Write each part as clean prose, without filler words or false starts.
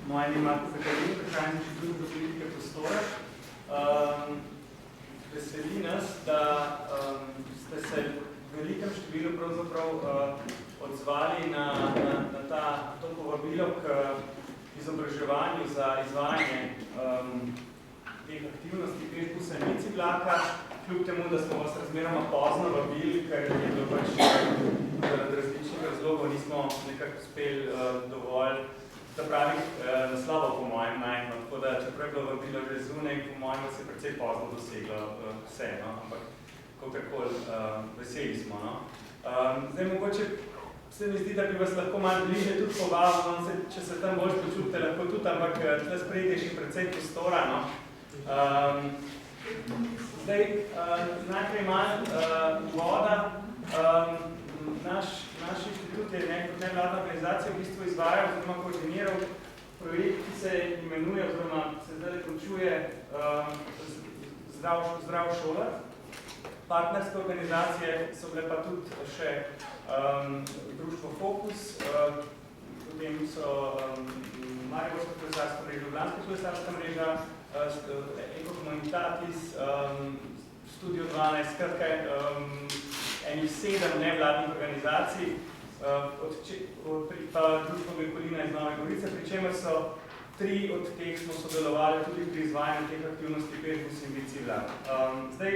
Moje ime je Marko Fekalin, prihajam iz Inštituta za politike prostora. Veseli nas, da ste se v velikem številu pravzaprav odzvali na to povabilo k izobraževanju za izvajanje teh aktivnosti Pešbusa in Bicivlaka, kljub temu, da smo vas razmeroma pozno vabili, ker je bilo pač zaradi različnih razlogov nismo nekako uspeli dovolj pravih naslovov, po mojem, najmo. Tako da, čeprav je bilo vabilo že zunaj, po mojem, se je precej pozno doseglo vse, no? Ampak kakorkoli veseli smo. No? Zdaj, mogoče se mi zdi, da bi vas lahko malo bliže tudi povabil, če se tam bolj počutite, lahko tudi, ampak tle sprejeti je še precej prostora. No? Zdaj, najprej malo voda. Naš inštitut je nevladna organizacija v bistvu izvajal oziroma koordiniral projekt, ki se imenuje oziroma se zdaj končuje Zdrav šola. Partnerske organizacije so bile pa tudi še Društvo Fokus, potem so Mariborska kolesarska mreža, Ljubljanska kolesarska mreža, Ecocomunitatis, Studio 12, skratka, enih 7 nevladnih organizacij, pa Društvo Gekolina iz Nove Gorice, pri čemer so 3 od teh smo sodelovali tudi pri izvajanju teh aktivnosti Pešbus in Bicivlak. Zdaj,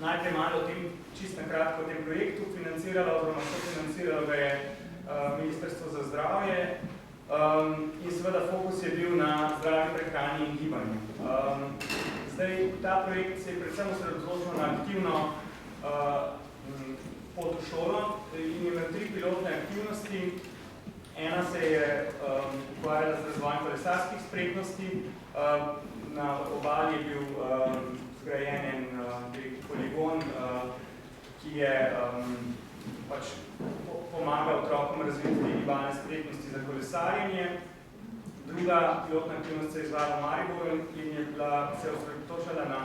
najprej malo o tem, čisto na kratko o tem projektu financiralo, oziroma sofinanciralo ga je Ministrstvo za zdravje in seveda fokus je bil na zdravi prehrani in gibanju. Zdaj, ta projekt se je predvsem osredotočil na aktivno pot v šolo in je imel 3 pilotne aktivnosti. Ena se je ukvarjala z razvojem kolesarskih spretnosti, na obali je bil zgrajen en poligon, ki je pač pomagal otrokom razviti gibalne spretnosti za kolesarjenje. Druga pilotna aktivnost se je izvajala v Mariboru in je se osredotočala na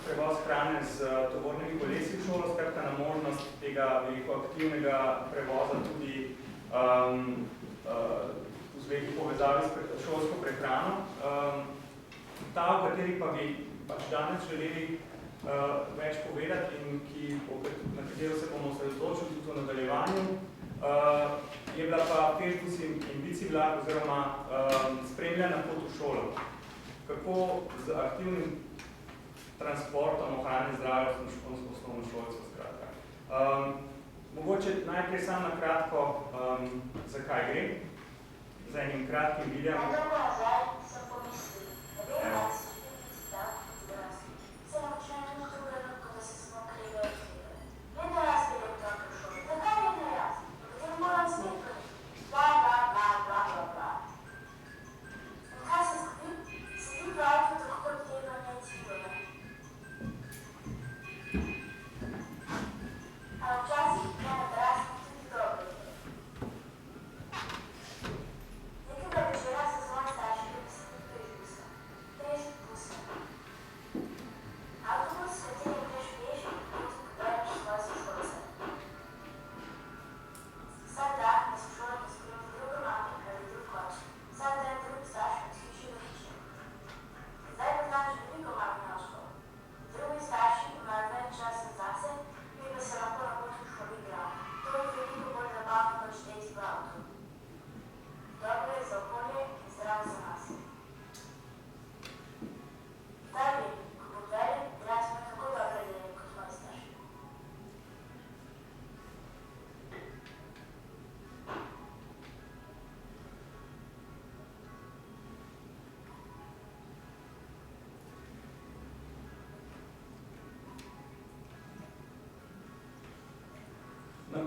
prevoz hrane z tovornimi kolesi v šolo, skratka na možnost tega veliko aktivnega prevoza tudi v zvezi povezavi s šolsko prehrano. Ta, o kateri pa bi pač danes želeli več povedati in na katero se bomo osredotočili tudi v nadaljevanju, je bila pa Pešbus in Bicivlak oziroma spremljena pot v šolo. Kako z aktivnim transportom ohrane zdravja osnovnošolcev, skratka. Mogoče najprej samo na kratko, zakaj gre, za enim kratkim videom.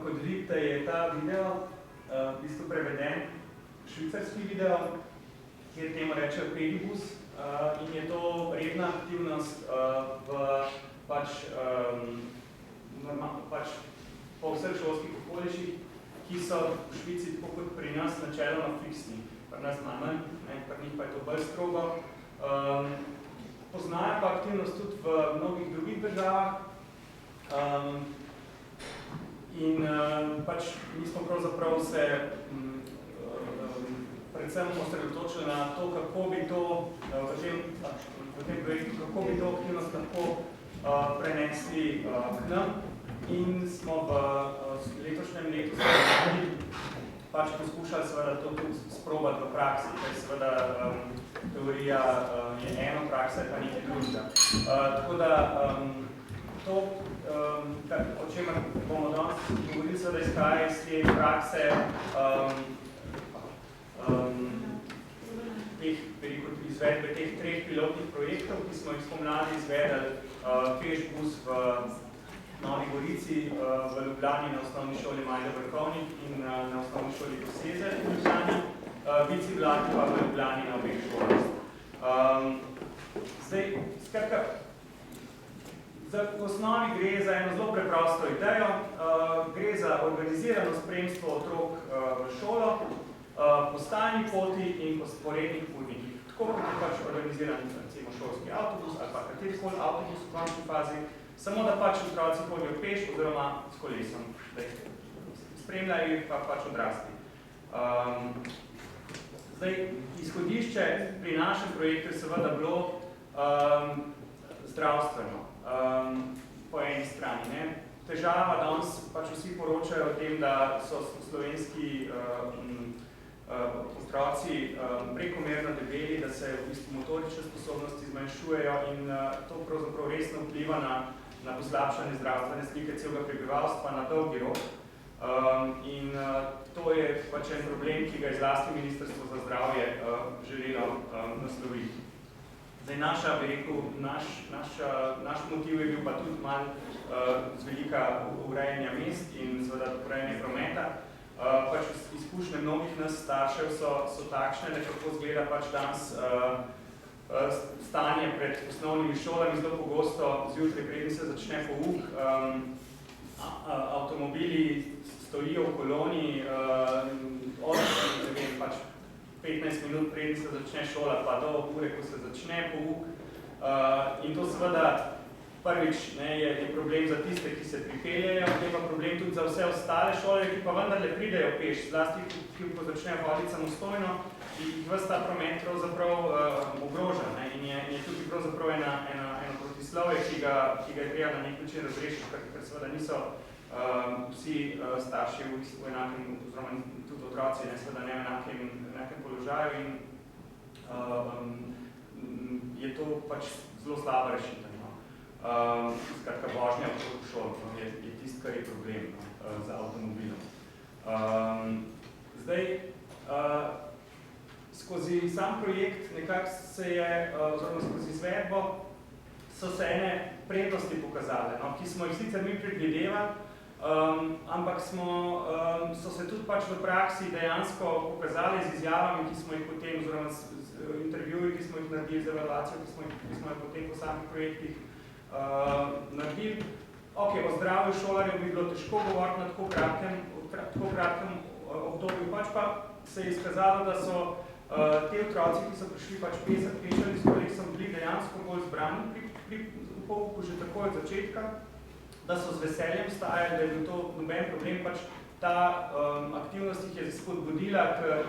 Kot vidite, je ta video v bistvu preveden švicarski video, kjer temu rečejo Pedibus in je to redna aktivnost po vseh šolskih okoliših, ki so v Švici, tako kot pri nas, načeloma fiksni. Pri nas najmanj, pri njih pa je to bolj strogo. Poznajo pa aktivnost tudi v mnogih drugih državah. In pač mi smo pravzaprav se predvsem osredotočili na to, kako bi to v tem projektu, kako bi to aktivnost lahko prenesli k nam. In smo v letošnjem letu pač poskušali seveda to tudi sprobati v praksi, ker seveda teorija je eno, praksa je pa nekaj drugega. Tako da to, o čemer bomo danes govorili, seveda izhaja iz te prakse izvedbe teh 3 pilotnih projektov, ki smo jih spomladi izvedeli Pešbus v Novi Gorici, v Ljubljani na osnovni šoli Majda Vrhovnik in na osnovni šoli Koseze v Ljubljani, Vici Vlaki pa v Ljubljani na obeh šolah. Zdaj, skratka, v osnovi gre za eno zelo preprosto idejo, gre za organizirano spremstvo otrok v šolo, po stalni poti in po sporednih urnikih. Tako kot je pač organiziran recimo šolski avtobus ali pa katerikoli avtobus v končni fazi, samo da pač otroci hodijo peš oziroma s kolesom. Spremljajo jih pa pač odrasli. Zdaj, izhodišče pri našem projektu je seveda bilo zdravstveno, po eni strani. Ne? Težava, danes pač vsi poročajo o tem, da so slovenski otroci prekomerno debeli, da se v bistvu motorične sposobnosti zmanjšujejo in to pravzaprav resno vpliva na poslabšanje zdravstvene slike celega prebivalstva na dolgi rok. In to je pač en problem, ki ga je zlasti Ministrstvo za zdravje želelo nasloviti. Zdaj, naš motiv je bil pa tudi malo z velika urejanja mest in seveda urejanja prometa. Pač izkušnje mnogih nas staršev so takšne, da kako zgleda pač danes stanje pred osnovnimi šolami, zelo pogosto zjutraj, preden se začne pouk, avtomobili stojijo v koloni od 15 minut preden se začne šola, pa do ure, ko se začne pouk. In to seveda prvič je problem za tiste, ki se pripeljejo, je pa problem tudi za vse ostale šole, ki pa vendarle pridejo peš, zlasti, ki ko začnejo hoditi samostojno, jih ves ta promet pravzaprav ogroža. In je tudi pravzaprav eno protislovje, ki ga je treba na nek način razrešiti, ker seveda niso vsi starši v enakem, oziroma tudi otroci, seveda ne v enakem položaju in je to pač zelo slaba rešitev. Skratka, vožnja v šolo je tisto, kar je problem za avtomobilom. Zdaj, skozi sam projekt nekako se je, oziroma skozi izvedbo, so se ene prednosti pokazale, ki smo jih sicer mi predvidevali, ampak so se tudi pač v praksi dejansko pokazali z izjavami, ki smo jih potem, oziroma z intervjuji, ki smo jih naredili, z evaluacijo, ki smo jih potem po samih projektih naredili. O zdravju šolarjev bi bilo težko govoriti na tako kratkem obdobju, pač pa se je izkazalo, da so te otroci, ki so prišli pač pešali s kolesom, bili dejansko bolj zbrani pri pouku že takoj od začetka, da so z veseljem vstajali, da je bil to noben problem, pač ta aktivnost jih je spodbudila, ker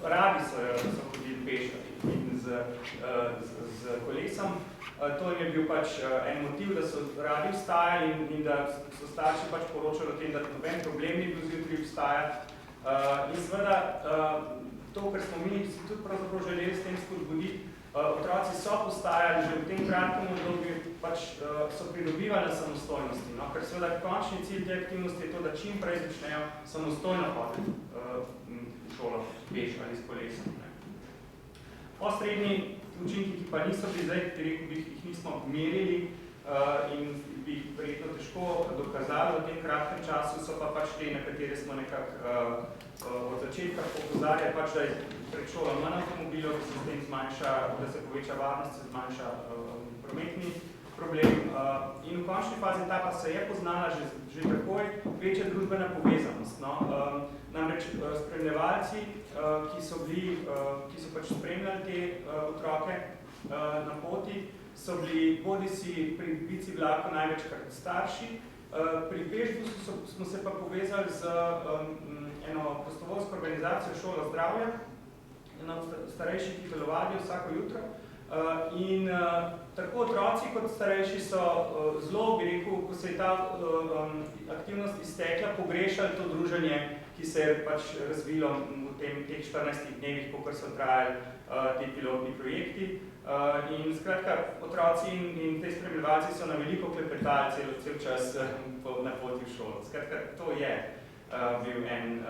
radi so hodili pešati in z kolesom. To jim je bil pač en motiv, da so radi vstajali in da so starši pač poročali o tem, da noben problem ni bil zjutraj vstajati. In seveda to, kar smo mi tudi pravzaprav želeli s tem spodbuditi, otroci so postajali že v tem kratkem obdobju, pač so pridobivali na samostojnosti, ker seveda končni cilj te aktivnosti je to, da čim prej začnejo samostojno hoditi v šolo, peš ali s kolesom. Posredni učinki, ki pa niso bili zdaj, rekel bi, jih nismo merili in bi jih verjetno težko dokazali v tem kratkem času, so pa pač te, na katere smo nekako od začetka opozarjali, pač da je pred šolo manj avtomobilov, da se s tem zmanjša, da se poveča varnost, se zmanjša prometni problem. In v končni fazi ta pa se je poznala že takoj večja družbena povezanost. Namreč spremljevalci, ki so pač spremljali te otroke na poti, so bili bodisi pri Vici vlaku največkrat starši, pri Pešbusu smo se pa povezali z eno prostovoljsko organizacijo Šola zdravja na starejših telovadju vsako jutro. In tako otroci kot starejši so zelo, bi rekel, ko se je ta aktivnost iztekla, pogrešali to druženje, ki se je pač razvilo v teh 14 dnevih, kolikor so trajali ti pilotni projekti. In skratka, otroci in te spremljevalci so na veliko klepetali cel čas na poti v šolo. Skratka, to je bil en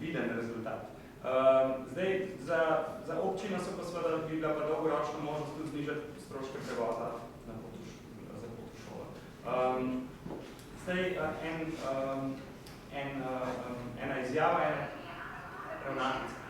viden rezultat. Zdaj, za občino so pa seveda bi bila pa dolgoročna možnost tudi znižati stroške prevoza za pot v šolo. Zdaj, ena izjava, ena ravnateljica.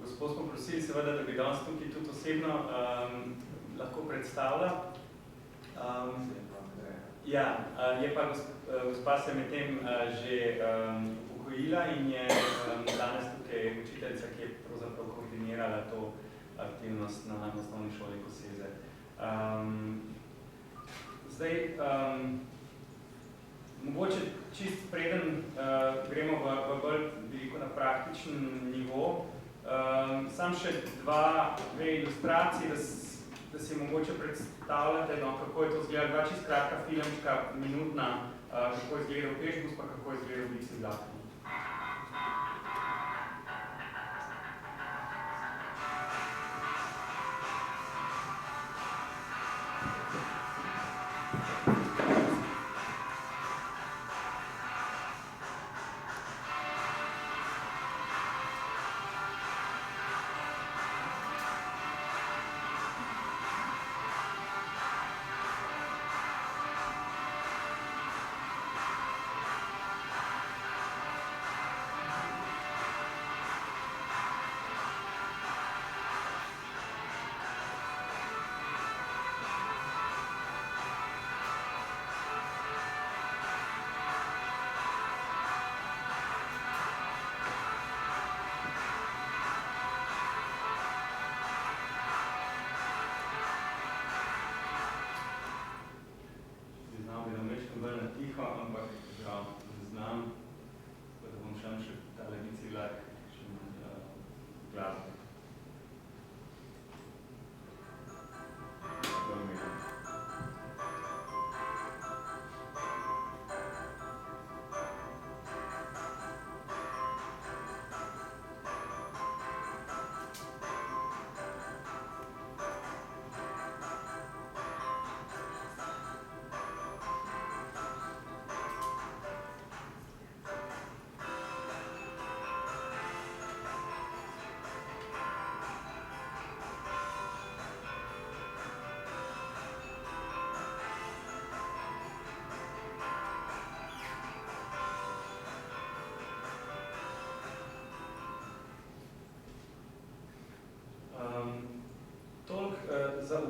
Gospod smo prosili seveda, da bi danes tukaj tudi osebno lahko predstavila. Je pa gospa se medtem že upokojila in je danes tukaj učiteljica, ki je pravzaprav koordinirala to aktivnost na osnovni šoli Koseze. Zdaj, mogoče čist preden gremo v bolj veliko na praktičen nivo, sam še dve ilustraciji, da si mogoče predstavljate, kako je to izgleda, dva čist kratka filmčka, minutna, kako je izgledal pešbus, pa kako je izgledal bicikl vlak.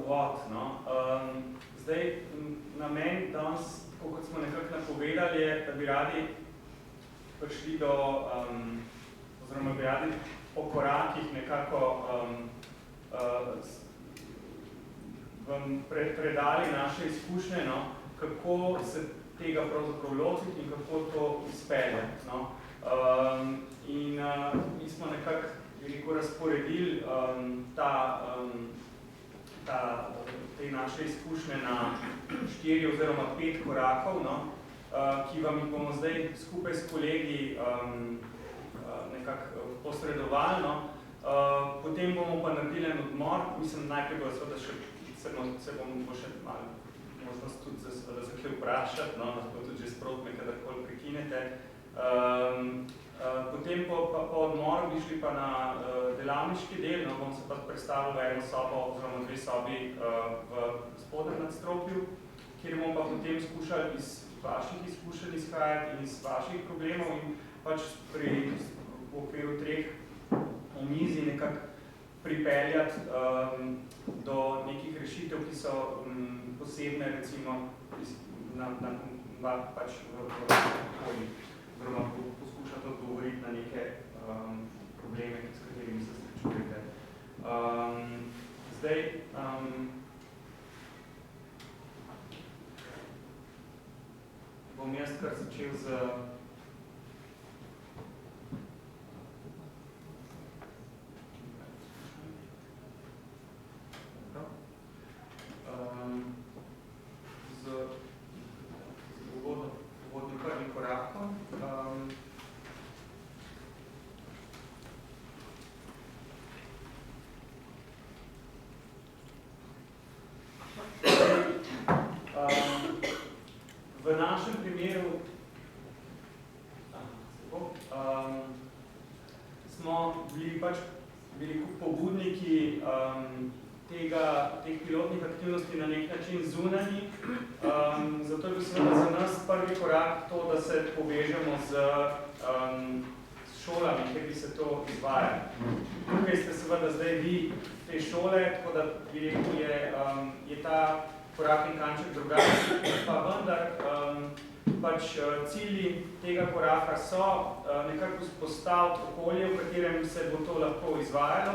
uvod. No. Zdaj, namen danes, tako kot smo nekako napovedali, je, da bi radi prišli do, oziroma bi radi po korakih nekako vam predali naše izkušnje, no, kako se tega pravzaprav lotiti in kako to izpeljati. No. Mi smo nekako razporedili te naše izkušnje na 4 oziroma 5 korakov, no, ki vam jih bomo zdaj skupaj s kolegi nekako posredovali. No. Potem bomo pa naredili en odmor, mislim, najprej bo seveda še, se bomo še malo možnost tudi za kaj vprašati, no, lahko tudi že sprot me kadarkoli prekinete. Potem po odmoru bi šli pa na delavniški del, no, bom se pa predstavil v eno sobo oziroma 2 sobi v spodnjem nadstropju, kjer bomo pa potem skušali iz vaših izkušenj izhajati in iz vaših problemov in pač v okviru 3 omizij nekako pripeljati do nekih rešitev, ki so posebne, recimo, pač v okolju, oziroma poskušati odgovoriti na neke probleme, s katerimi se srečujete. Zdaj, bom jaz kar začel z uvodnim prvim korakom. V našem primeru smo bili pač pobudniki teh pilotnih aktivnosti na nek način zunanji. Zato je bil seveda za nas prvi korak to, da se povežemo z šolami, kjer bi se to izvajali. Tukaj ste seveda zdaj vi te šole, tako da bi rekel, je ta korak in kanček drugačen, pa vendar pač cilji tega koraka so nekako vzpostaviti okolje, v katerem se bo to lahko izvajalo.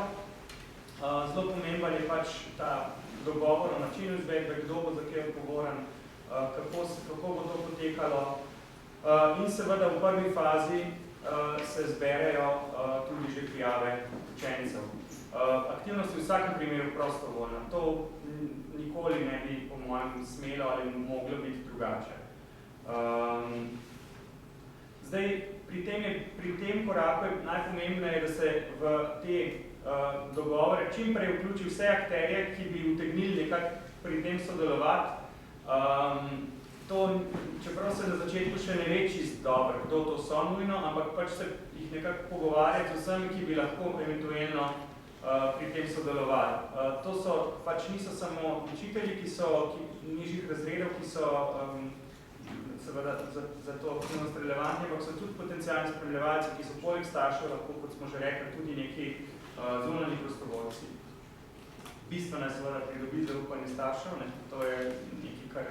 Zelo pomemben je pač ta dogovor o načinu izvedbe, kdo bo za kaj odgovoren, kako bo to potekalo. In seveda v prvi fazi se zberejo tudi že prijave učencev. Aktivnost v vsakem primeru prostovoljna. To nikoli ne bi, po mojem, smelo ali moglo biti drugače. Zdaj, pri tem koraku je najpomembneje, da se v te dogovore čim prej vključi vse akterje, ki bi utegnili nekako pri tem sodelovati. To, čeprav se na začetku še ne ve čisto dobro, kdo to so nujno, ampak pač se jih nekako pogovarjati z vsemi, ki bi lahko eventualno pri tem sodelovali. To so, pač niso samo učitelji, ki so nižjih razredov, ki so seveda za to aktivnost relevantni, ampak so tudi potencialni spremljevalci, ki so poleg staršev lahko, kot smo že rekli, tudi neki zunanji prostovoljci. Bistveno je seveda pridobiti zaupanje staršev, ne? To je nekaj, kar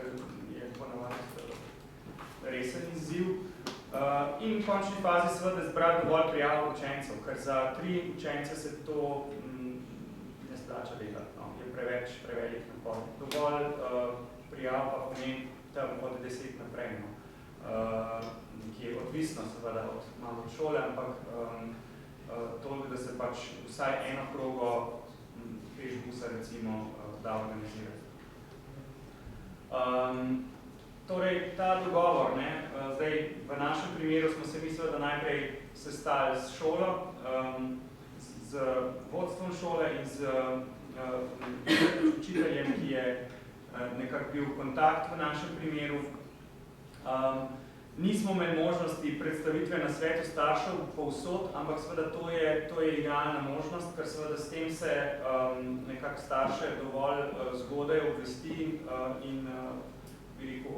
je ponavadi resen izziv. In v končni fazi seveda zbrati dovolj prijav učencev, ker za 3 učence se to ne splača delati, no? Je prevelik napor. Dovolj prijav pa pomeni tam od 10 naprej, no? Ki je odvisno seveda od malo šole, ampak toliko, da se pač vsaj eno krogo pešbusa recimo da organizirati. Torej, ta dogovor, ne, zdaj v našem primeru smo se mi seveda najprej sestali s šolo, z vodstvom šole in z učiteljem, ki je nekako bil kontakt v našem primeru. Nismo imeli možnosti predstavitve na svetu staršev povsod, ampak seveda to je idealna možnost, ker seveda s tem se nekako starše dovolj zgodaj obvesti in bi rekel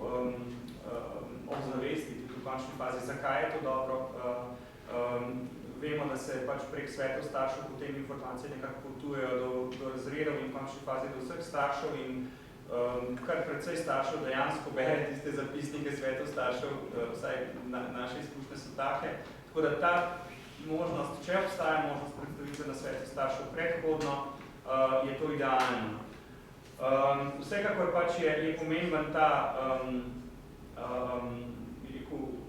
ozavesti tudi v končni fazi, zakaj je to dobro. vemo, da se pač prek svetov staršev potem informacije nekako potujejo do razredov in v končni fazi do vseh staršev in kar precej staršev dejansko bere tiste zapisnike svetov staršev, vsaj naše izkušnje so take. Tako da ta možnost, če obstaja možnost predstavitve na svetu staršev predhodno, je to idealno. Vsekakor pač je pomemben ta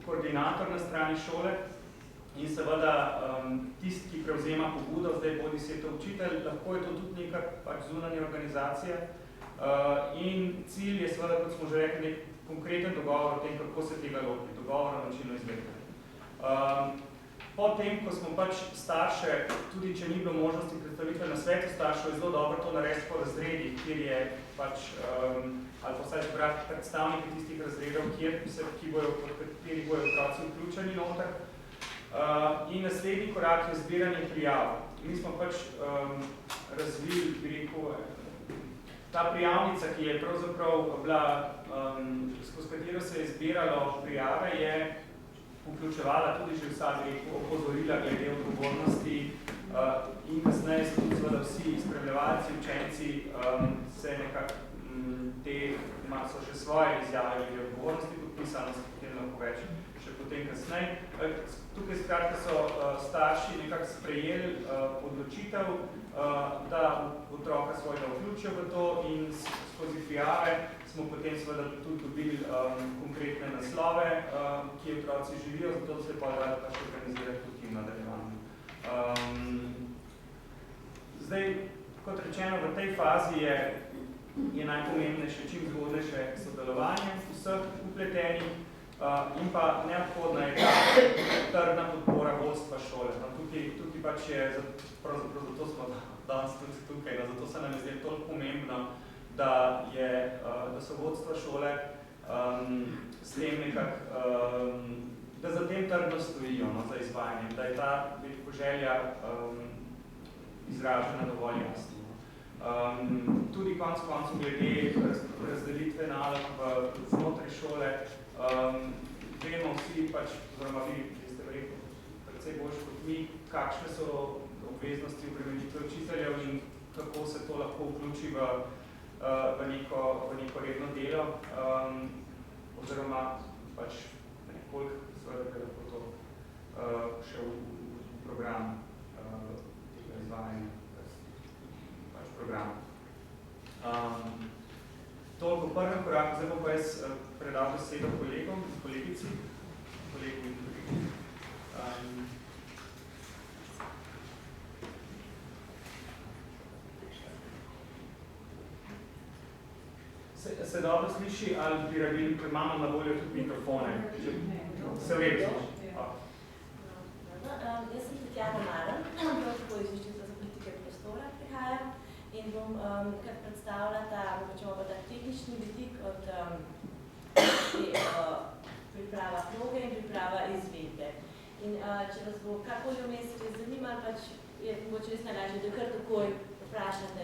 koordinator na strani šole in seveda tisti, ki prevzema pobudo, zdaj bodi se to učitelj, lahko je to tudi neka pač zunanja organizacija in cilj je seveda, kot smo že rekli, nek konkreten dogovor o tem, kako se tega loti, dogovor o načinu izvedbe. Potem, ko smo pač starše, tudi če ni bilo možnosti predstavitve na svetu staršev, je zelo dobro to narediti po razredih, kjer je pač, ali pa vsaj zbrati predstavniki tistih razredov, kateri bojo otroci vključeni noter. In naslednji korak je zbiranje prijav. Mi smo pač razvili, bi rekel, ta prijavnica, ki je pravzaprav bila, skozi katero se je zbiralo prijave, je vključevala tudi že vsa opozorila glede odgovornosti in kasneje so tudi seveda vsi spremljevalci, učenci se nekako so še svoje izjave glede odgovornosti podpisano, se potem lahko več še potem kasneje. Tukaj skratka so starši nekako sprejeli odločitev, da otroka svojega vključijo v to in skozi prijave smo potem seveda tudi dobili konkretne naslove, ki otroci živijo, zato se pa da pač organizirati tudi v nadaljevanju. Zdaj, kot rečeno, v tej fazi je najpomembnejše, čim zgodnejše sodelovanje vseh vpletenih in pa neobhodna je ta trdna podpora vodstva šole. Tukaj pač je, pravzaprav zato smo danes tudi tukaj, zato se nam je zdaj toliko pomembno, da so vodstva šole s tem nekako, da za tem trdno stojijo za izvajanjem, da je ta želja izražena dovolj jasno. Tudi konec koncev glede razdelitve nalog znotraj šole, vemo vsi, oziroma vi ste verjetno precej boljši kot mi, kakšne so obveznosti obremenitve učiteljev in kako se to lahko vključi v neko redno delo, oziroma pač koliko seveda bi lahko to še v program tega izvajanja, pač program. Toliko v prvem koraku, zdaj bom pa jaz predal besedo kolegom, kolegici, kolegu in kolegici. Se dobro sliši, ali bi rabili, ker imamo na voljo tudi mikrofone? Se v redu sliši? Jaz sem Tatjana Maren, tako iz Inštituta za politike prostora prihajam in bom kar predstavila ta tehnični vidik od priprava proge in priprava izvedbe. In če vas bo karkoli vmes zanimalo, pač je mogoče res najlažje, da kar takoj vprašate,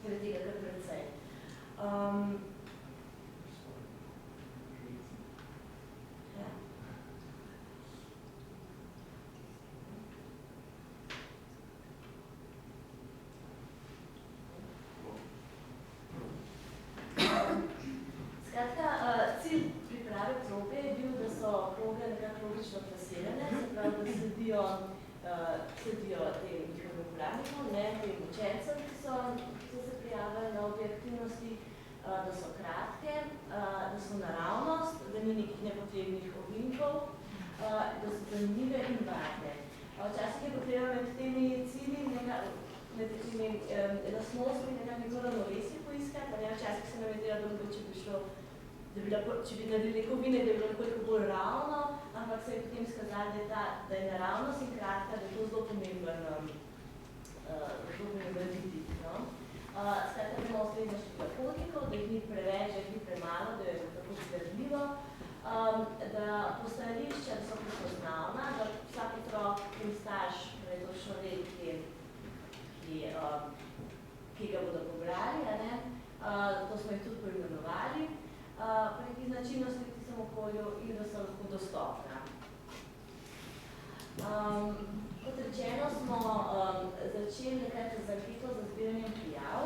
ker je tega kar precej. Skratka, cilj priprave probe je bil, da so probe nekako logično plasirane, se pravi, da sledijo tem njihovim uporabnikom, tem učencem, ki so se prijavili na obje aktivnosti, da so kratke, da so naravnost, da ni nekih nepotrebnih ovinkov, da so zanimive in varne. Včasih je potreba med temi cilji, med temi lastnostmi nekako ravnovesje poiskati, včasih se nam je zdelo, da mogoče bi šlo, če bi naredili neko ovinek, da je bilo nekoliko bolj ravno, ampak se je potem skazali, da je naravnost in kratka, da je to zelo pomemben vidik. Skratka, imamo srednjo število hodnikov, da jih ni preveč, da jih ni premalo, da je tako vzdržljivo, da postajališča, da so prepoznavna, da vsak otrok in starš točno ve, ki ga bodo pobrali, to smo jih tudi poimenovali, pri značilnosti v tistem okolju in da so lahko dostopna. Kot rečeno, smo začeli nekako z anketo za zbiranjem prijav.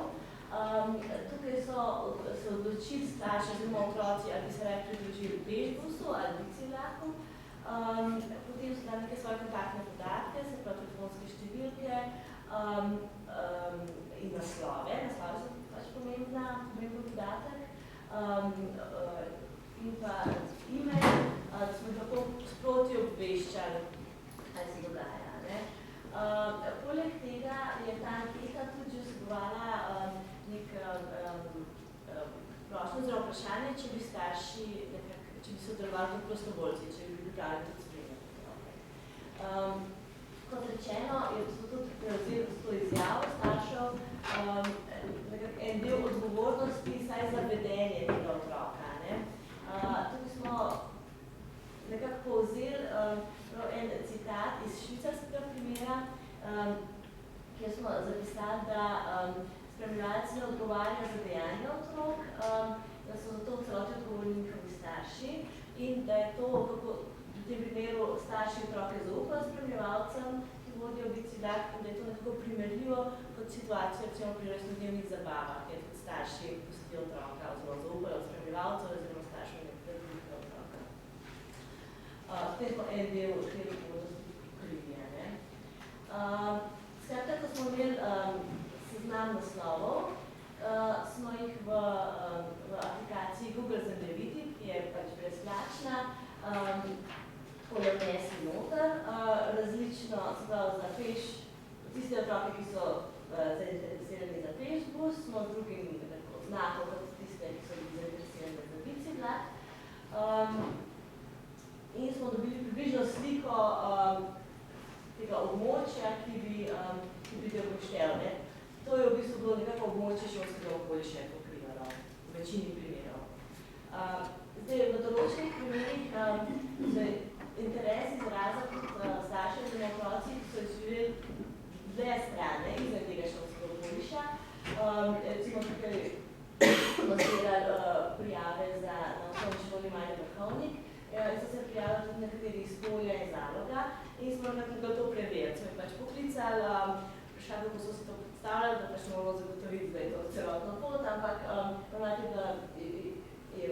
Tukaj so se odločili starši oziroma otroci, ali bi se raje pridružili pešbusu ali biciklu. Potem so dali neke svoje kontaktne podatke, se pravi telefonske številke in naslove. Naslove so pač pomemben podatek. In pa e-mail, da smo jih lahko sproti obveščali, kaj se dogaja. Poleg tega je ta anketa tudi že vsebovala nek prošnjo oziroma vprašanje, če bi starši če bi se sodelovali kot prostovoljci, če bi bili pripravljeni tudi spremljati. Kot rečeno, so tudi prevzeli to izjavo staršev en del odgovornosti vsaj za vedenje tega otroka. Tukaj smo nekako povzeli en citat iz švicarskega primera, kjer smo zapisali, da spremljevalci ne odgovarjajo za dejanja otrok, da so za to v celoti odgovorni njihovi starši in da je to, kako v tem primeru starši otroke zaupajo spremljevalcem, ki vodijo biciklat, da je to nekako primerljivo kot situacijo, recimo pri rojstnodnevnih zabavah, kjer tudi starši pustijo otroka oziroma zaupajo spremljevalcev oziroma staršev nekega otroka. Spet smo en del te odgovornosti pokrili. Skratka, ko smo imeli seznam naslovov, smo jih v aplikaciji Google Zemljevidi, ki je pač brezplačna, vnesli noter, različno, se pravi za peš, tiste otroke, ki so zainteresirani za pešbus, smo z drugim znakov kot tiste, ki so bili zainteresirani za biciklat. In smo dobili približno sliko tega območja, ki bi te upoštevali. To je v bistvu bilo nekako območje šolskega okoliša pokrivalo, v večini primerov. Zdaj, v določenih primerih se interes izraza kot staršev in otroci, ki so živeli dve strane izven tega šolskega okoliša. Recimo tukaj smo zbirali prijave na osnovni šoli Mali Vrhovnik, in so se prijavili tudi nekateri iz Polja in Zaloga in smo nekako to preverili. Smo jih pač poklicali, vprašali, kako so si to predstavljali, da pač moramo zagotoviti, da je to celotno pot, ampak je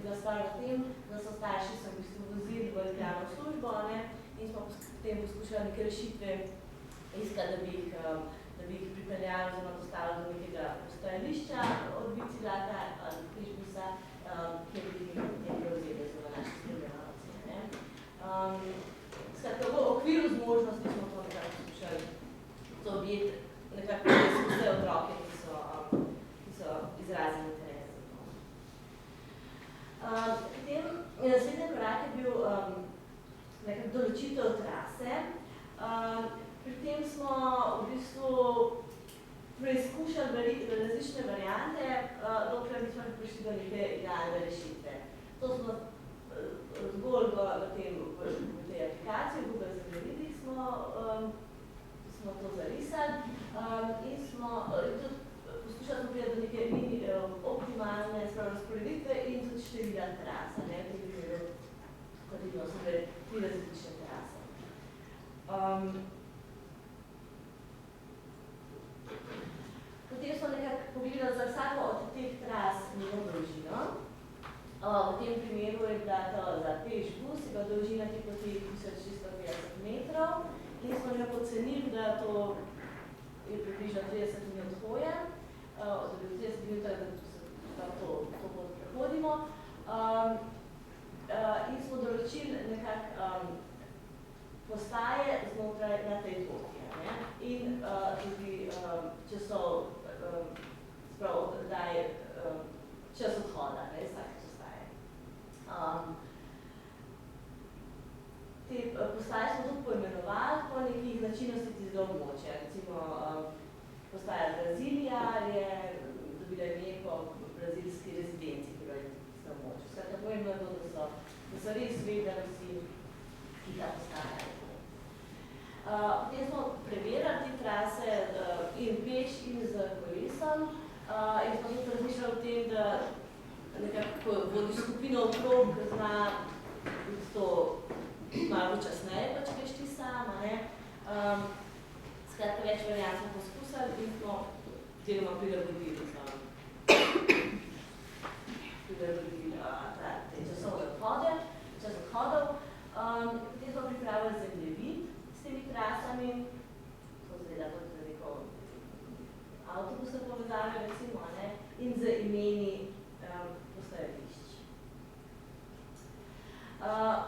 bila stvar na tem, da so starši v bistvu vozili v izgledano službo in smo potem poskušali neke rešitve iskati, da bi jih pripeljali oziroma postavili do nekega postajališča od biciklata ali pešbusa, kjer bi jih nekaj vzeli za naše spremljevalce. Skratka, v okviru zmožnosti smo to nekako poskušali zaobjeti nekako vse otroke, ki so izrazili interes za to. Potem naslednji korak je bil nekako določitev trase. Pri tem smo v bistvu preizkušali različne variante, dokler nismo prišli do neke idealne rešitve. To smo zgolj v tej aplikaciji, v Google Zemljevidi smo to zarisali in smo tudi poskušali priti do neke optimalne razporeditve in tudi števila trasa. Kot vidimo, so bile 3 različne trase. Potem smo nekako pogledali za vsako od teh tras njeno dolžino. V tem primeru je bila to za pešbus, je bila dolžina te poti 1650 metrov in smo nekako ocenili, da to je približno 30 minut hoje, oziroma 30 minut, da to pot prehodimo. In smo določili nekako postaje znotraj na tej poti. In tudi časov, čas odhoda, vsake postaje. Te postaje smo tudi poimenovali po nekih značilnostih tistega območja. Recimo postaja Brazilija je dobila ime po brazilski rezidenci, ki je na območju. Skratka, pomembno je to, da so res vedeli vsi, ki ta postaja. Potem smo preverjali te trase in peš in z kolesom in smo tudi razmišljali o tem, da nekako vodi skupino otrok zna to malo počasneje, pa če greš ti sama, ne. Skratka, več variant smo poskusili in smo deloma prilagodili te časovne odhodov. Potem smo pripravili zemljevid s temi trasami, to zgleda kot neko avtobusne povezave, recimo, ne, in z imeni postajališč.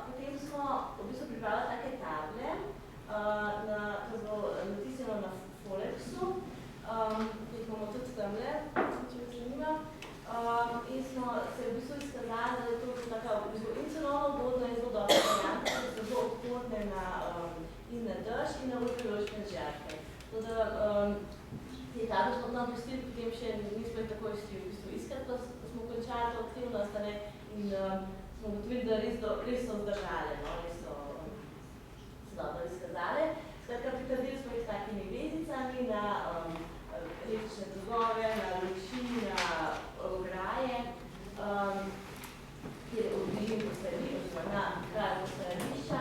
Potem smo v bistvu pripravili take table, to bo natisnjeno na Folexu, ki jih imamo tudi tamle, če vas zanima. In smo se v bistvu izkazali, da je to taka v bistvu in cenovno ugodno in zelo dobra varianta, da so zelo odporne in na dež in na ultraloške žarke. Tako da te table smo tam pustili, potem še nismo jih takoj šli v bistvu iskati, ko smo končali to aktivnost, in smo ugotovili, da res so vzdržale, res so dobro izkazale. Skratka, prikazili smo jih s takimi vezicami na električne drogove, na luči, na ograje, kjer odbili postajališča, na kraj postajališča.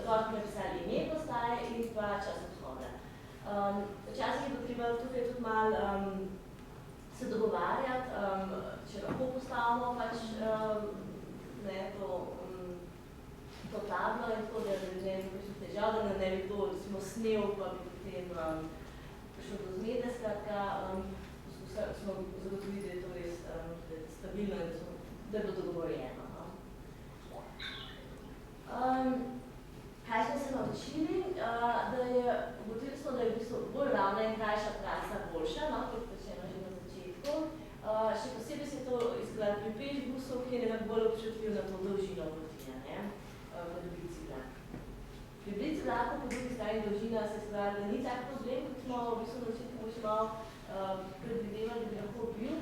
Gor smo napisali ime postaje in pa čas odhoda. Včasih je bilo treba tukaj tudi malo se dogovarjati, če lahko postavimo pač to tablo in tako, da ne bi težav, da ne bi to recimo snel, pa bi potem prišel do zmede, skratka, smo zagotovili, da je to res stabilno in da je bilo dogovorjeno. Kaj smo se naučili? Ugotovili smo, da je v bistvu bolj ravna in krajša trasa boljša, kot rečeno že na začetku. Še posebej se je to izgledalo pri pešbusu, ki je nekako bolj občutljiv na to dolžino poti, kot blici vlak. Pri blici vlaku po drugi strani dolžina se je izgledalo, da ni tak problem, kot smo v bistvu na začetku še malo predvidevali, da bi lahko bil.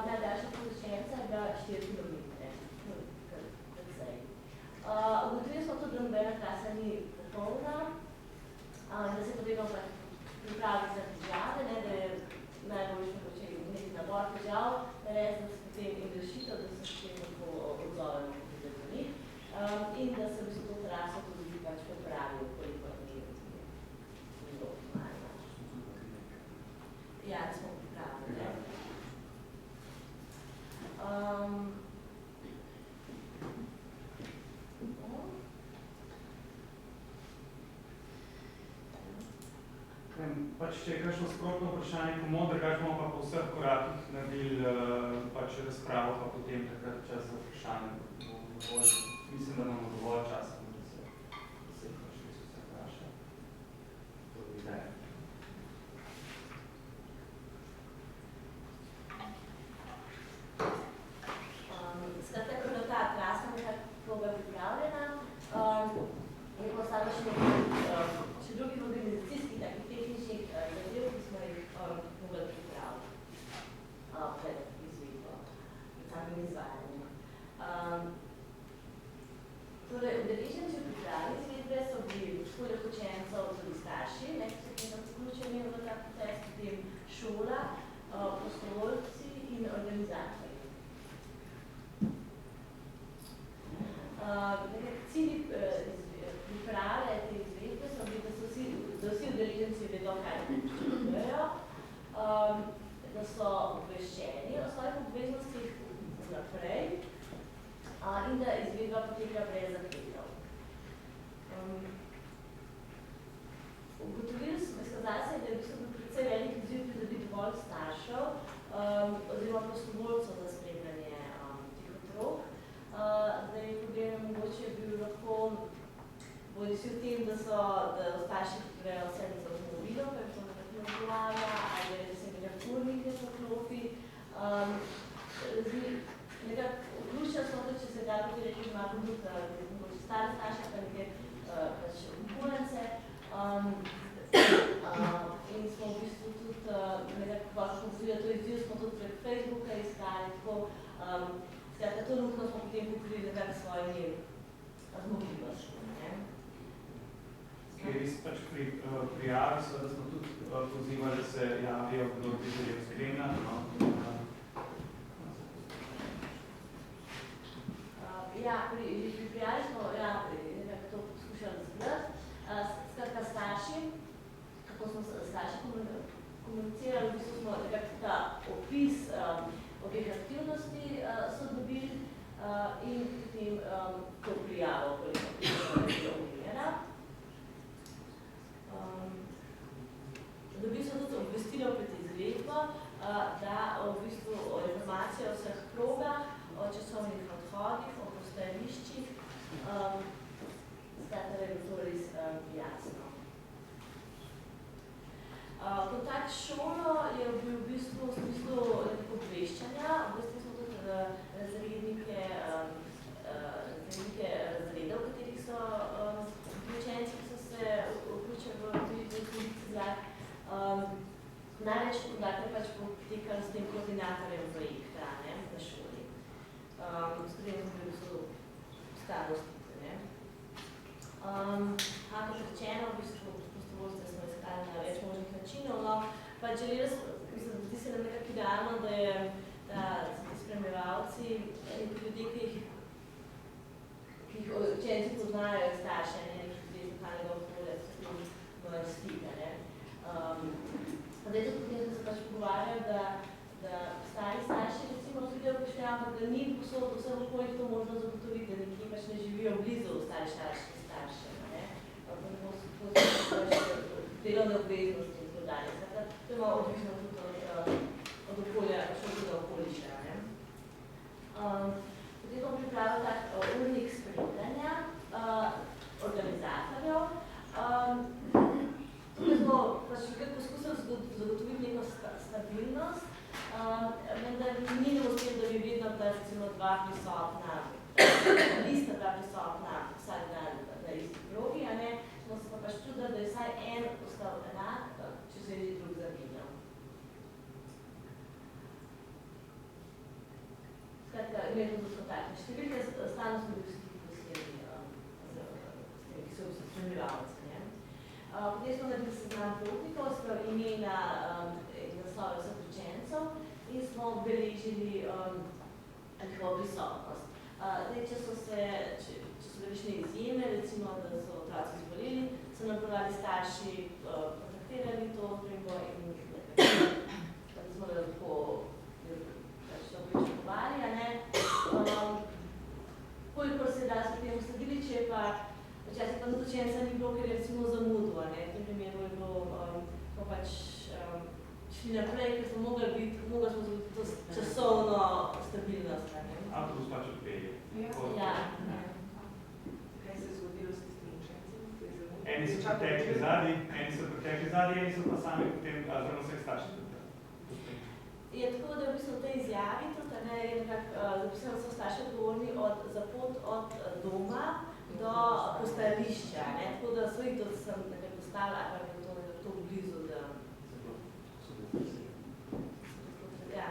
Najdaljša površenca je bila 4 km. Ugotovili smo tudi, da nobena trasa ni popolna, da se je potrebno pripraviti za težave, da je najboljši mogoče neki nabor težav, res, da se potem in rešitev, da se potem lahko odzovemo do njih in da se v bistvu to traso tudi pač popravi, koliko ni bilo optimalno. Ja, da smo pripravili, ne? Pač, če je kakšno sprotno vprašanje, komu, drugače bomo pa po vseh korakih naredili pač razpravo, pa potem takrat čas za vprašanje. Mislim, da imamo dovolj časa, da se vprašali, se vpraša. To je ideja. Skratka, ko je bila ta trasa nekako pripravljena, je postalo še drugih organizacijskih, takih tehničnih zadev, ki smo jih mogli pripraviti pred izvedbo, pred samim izvajanjem. Torej, udeleženci v pripravi izvedbe so bili školah učencev, tudi starši, ki so nekako vključeni v ta proces, potem šola, prostovoljci in organizatorji. Cilji priprave te izvedbe so bili, da vsi udeleženci vedo, kaj pričakujejo, da so obveščeni o svojih obveznostih naprej in da izvedba poteka brez zapletov. Ugotovili smo, izkazali se, da je v bistvu bil precej velik izziv pridobiti dovolj staršev oziroma prostovoljcev za spremljanje teh otrok. Zdaj, problem mogoče je bil lahko bodisi v tem, da starši pripravijo vse z avtomobilom, ker so nekako odgovarja, ali da se imeli furnike po klopi. Nekako vključili smo tudi, če se da tudi reči, že malo tudi stare starše, pa nekaj upulence. In smo v bistvu tudi nekako pozivali to izziv, smo tudi prek Facebooka iskali, tako skratka, to lukno smo potem pokrili nekako s svojimi zmogljivostmi. Res pač pri prijavi so, da smo tudi pozivali, da se javijo, kdo bi želel spremljati. Ja, pri prijavi smo obeh aktivnosti so dobili in potem to prijavo, koliko je omenjena. Dobili so tudi obvestilo pred izvedbo, da v bistvu informacije o vseh progah, o časovnih odhodih, o postajališčih, skratka, da je to res jasno. Kontakt s šolo je bil v bistvu v smislu obveščanja. V bistvu smo tudi razrednike razredov, v katerih so učenci, ki so se vključili v zrak. Največ kontakta pač potekali s tem koordinatorjem projekta na šoli. S katerim smo bili v starosti. Kako rečeno, v bistvu prostovoljstva smo iskali na več možnih načinov, no, pa želeli smo, zdi se nam nekako idealno, da je spremljevalci ljudje, ki jih učenci poznajo in starše, nekih ljudi iz lokalnega okolja, s tem imajo stika. Zdaj tudi potem smo se pač pogovarjali, da stari starši recimo pridejo upoštevajo, ampak da ni posod vseh okoljih to možno zagotoviti, da nekje pač ne živijo blizu stari starši. Delovne obveznosti in tako dalje. To je malo odvisno tudi od okolja, šolskega okoliša. Potem smo pripravili tak urnik spremljanja organizatorjev. Tukaj smo pač poskusili zagotoviti neko stabilnost, vendar ni ne uspel, da bi vedno da recimo dva prisotna vsak dan na isti progi, smo se pa pač čudili, da je vsaj en ostal enak, če se je že drug zamenjal. Skratka, imeli tudi kontaktne številke, stalno smo bili v stiku s temi, ki so spremljevalci. Potem smo naredili seznam potnikov, imena in naslove vseh učencev in smo beležili njihovo prisotnost. Zdaj, če so kakšne izjeme, recimo, da so otroci zboleli, so nam ponavadi starši kontaktirali to opremo in da smo lahko pričakovali. Kolikor se da, so temu sledili, če je pa včasih pa tudi učenca ni bilo, ker je recimo zamudil. V tem primeru je bilo, ko pač šli naprej, ker smo mogli zagotoviti to časovno stabilnost. Ampak to pač odpelje. Ja. Kaj se je zgodilo s tistim učencem? Eni so pretekli zadnji, eni so pa sami potem, oziroma vseh starših tudi. Je tako, da v bistvu v tej izjavi tudi je nekako zapisano, so starši odgovorni za pot od doma do postajališča, tako da svojih to sem nekaj postavila, ali pa je to blizu, da... Ja.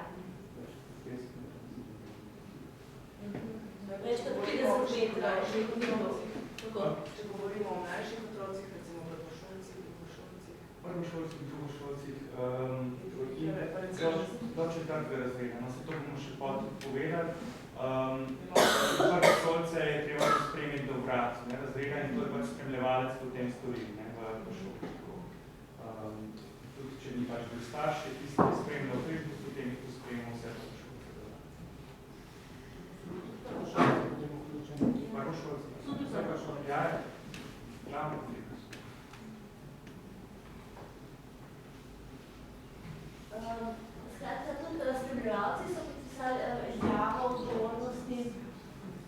Več kot 50 metrov. Če govorimo o mlajših otrocih, recimo prvošolcih, drugošolcih, do četrtega razreda. Se to bomo še povedali. Prvošolce je treba spremiti do vrat razreda in to je pač spremljevalec potem stori v šoli. Tudi če ni pač bil starš, je tisti, ki spremlja v križbu, potem jih to spremlja vse prvošolce. Ja, glavno potrebno. Skratka, tudi spremljevalci so podpisali izjavo o odgovornosti.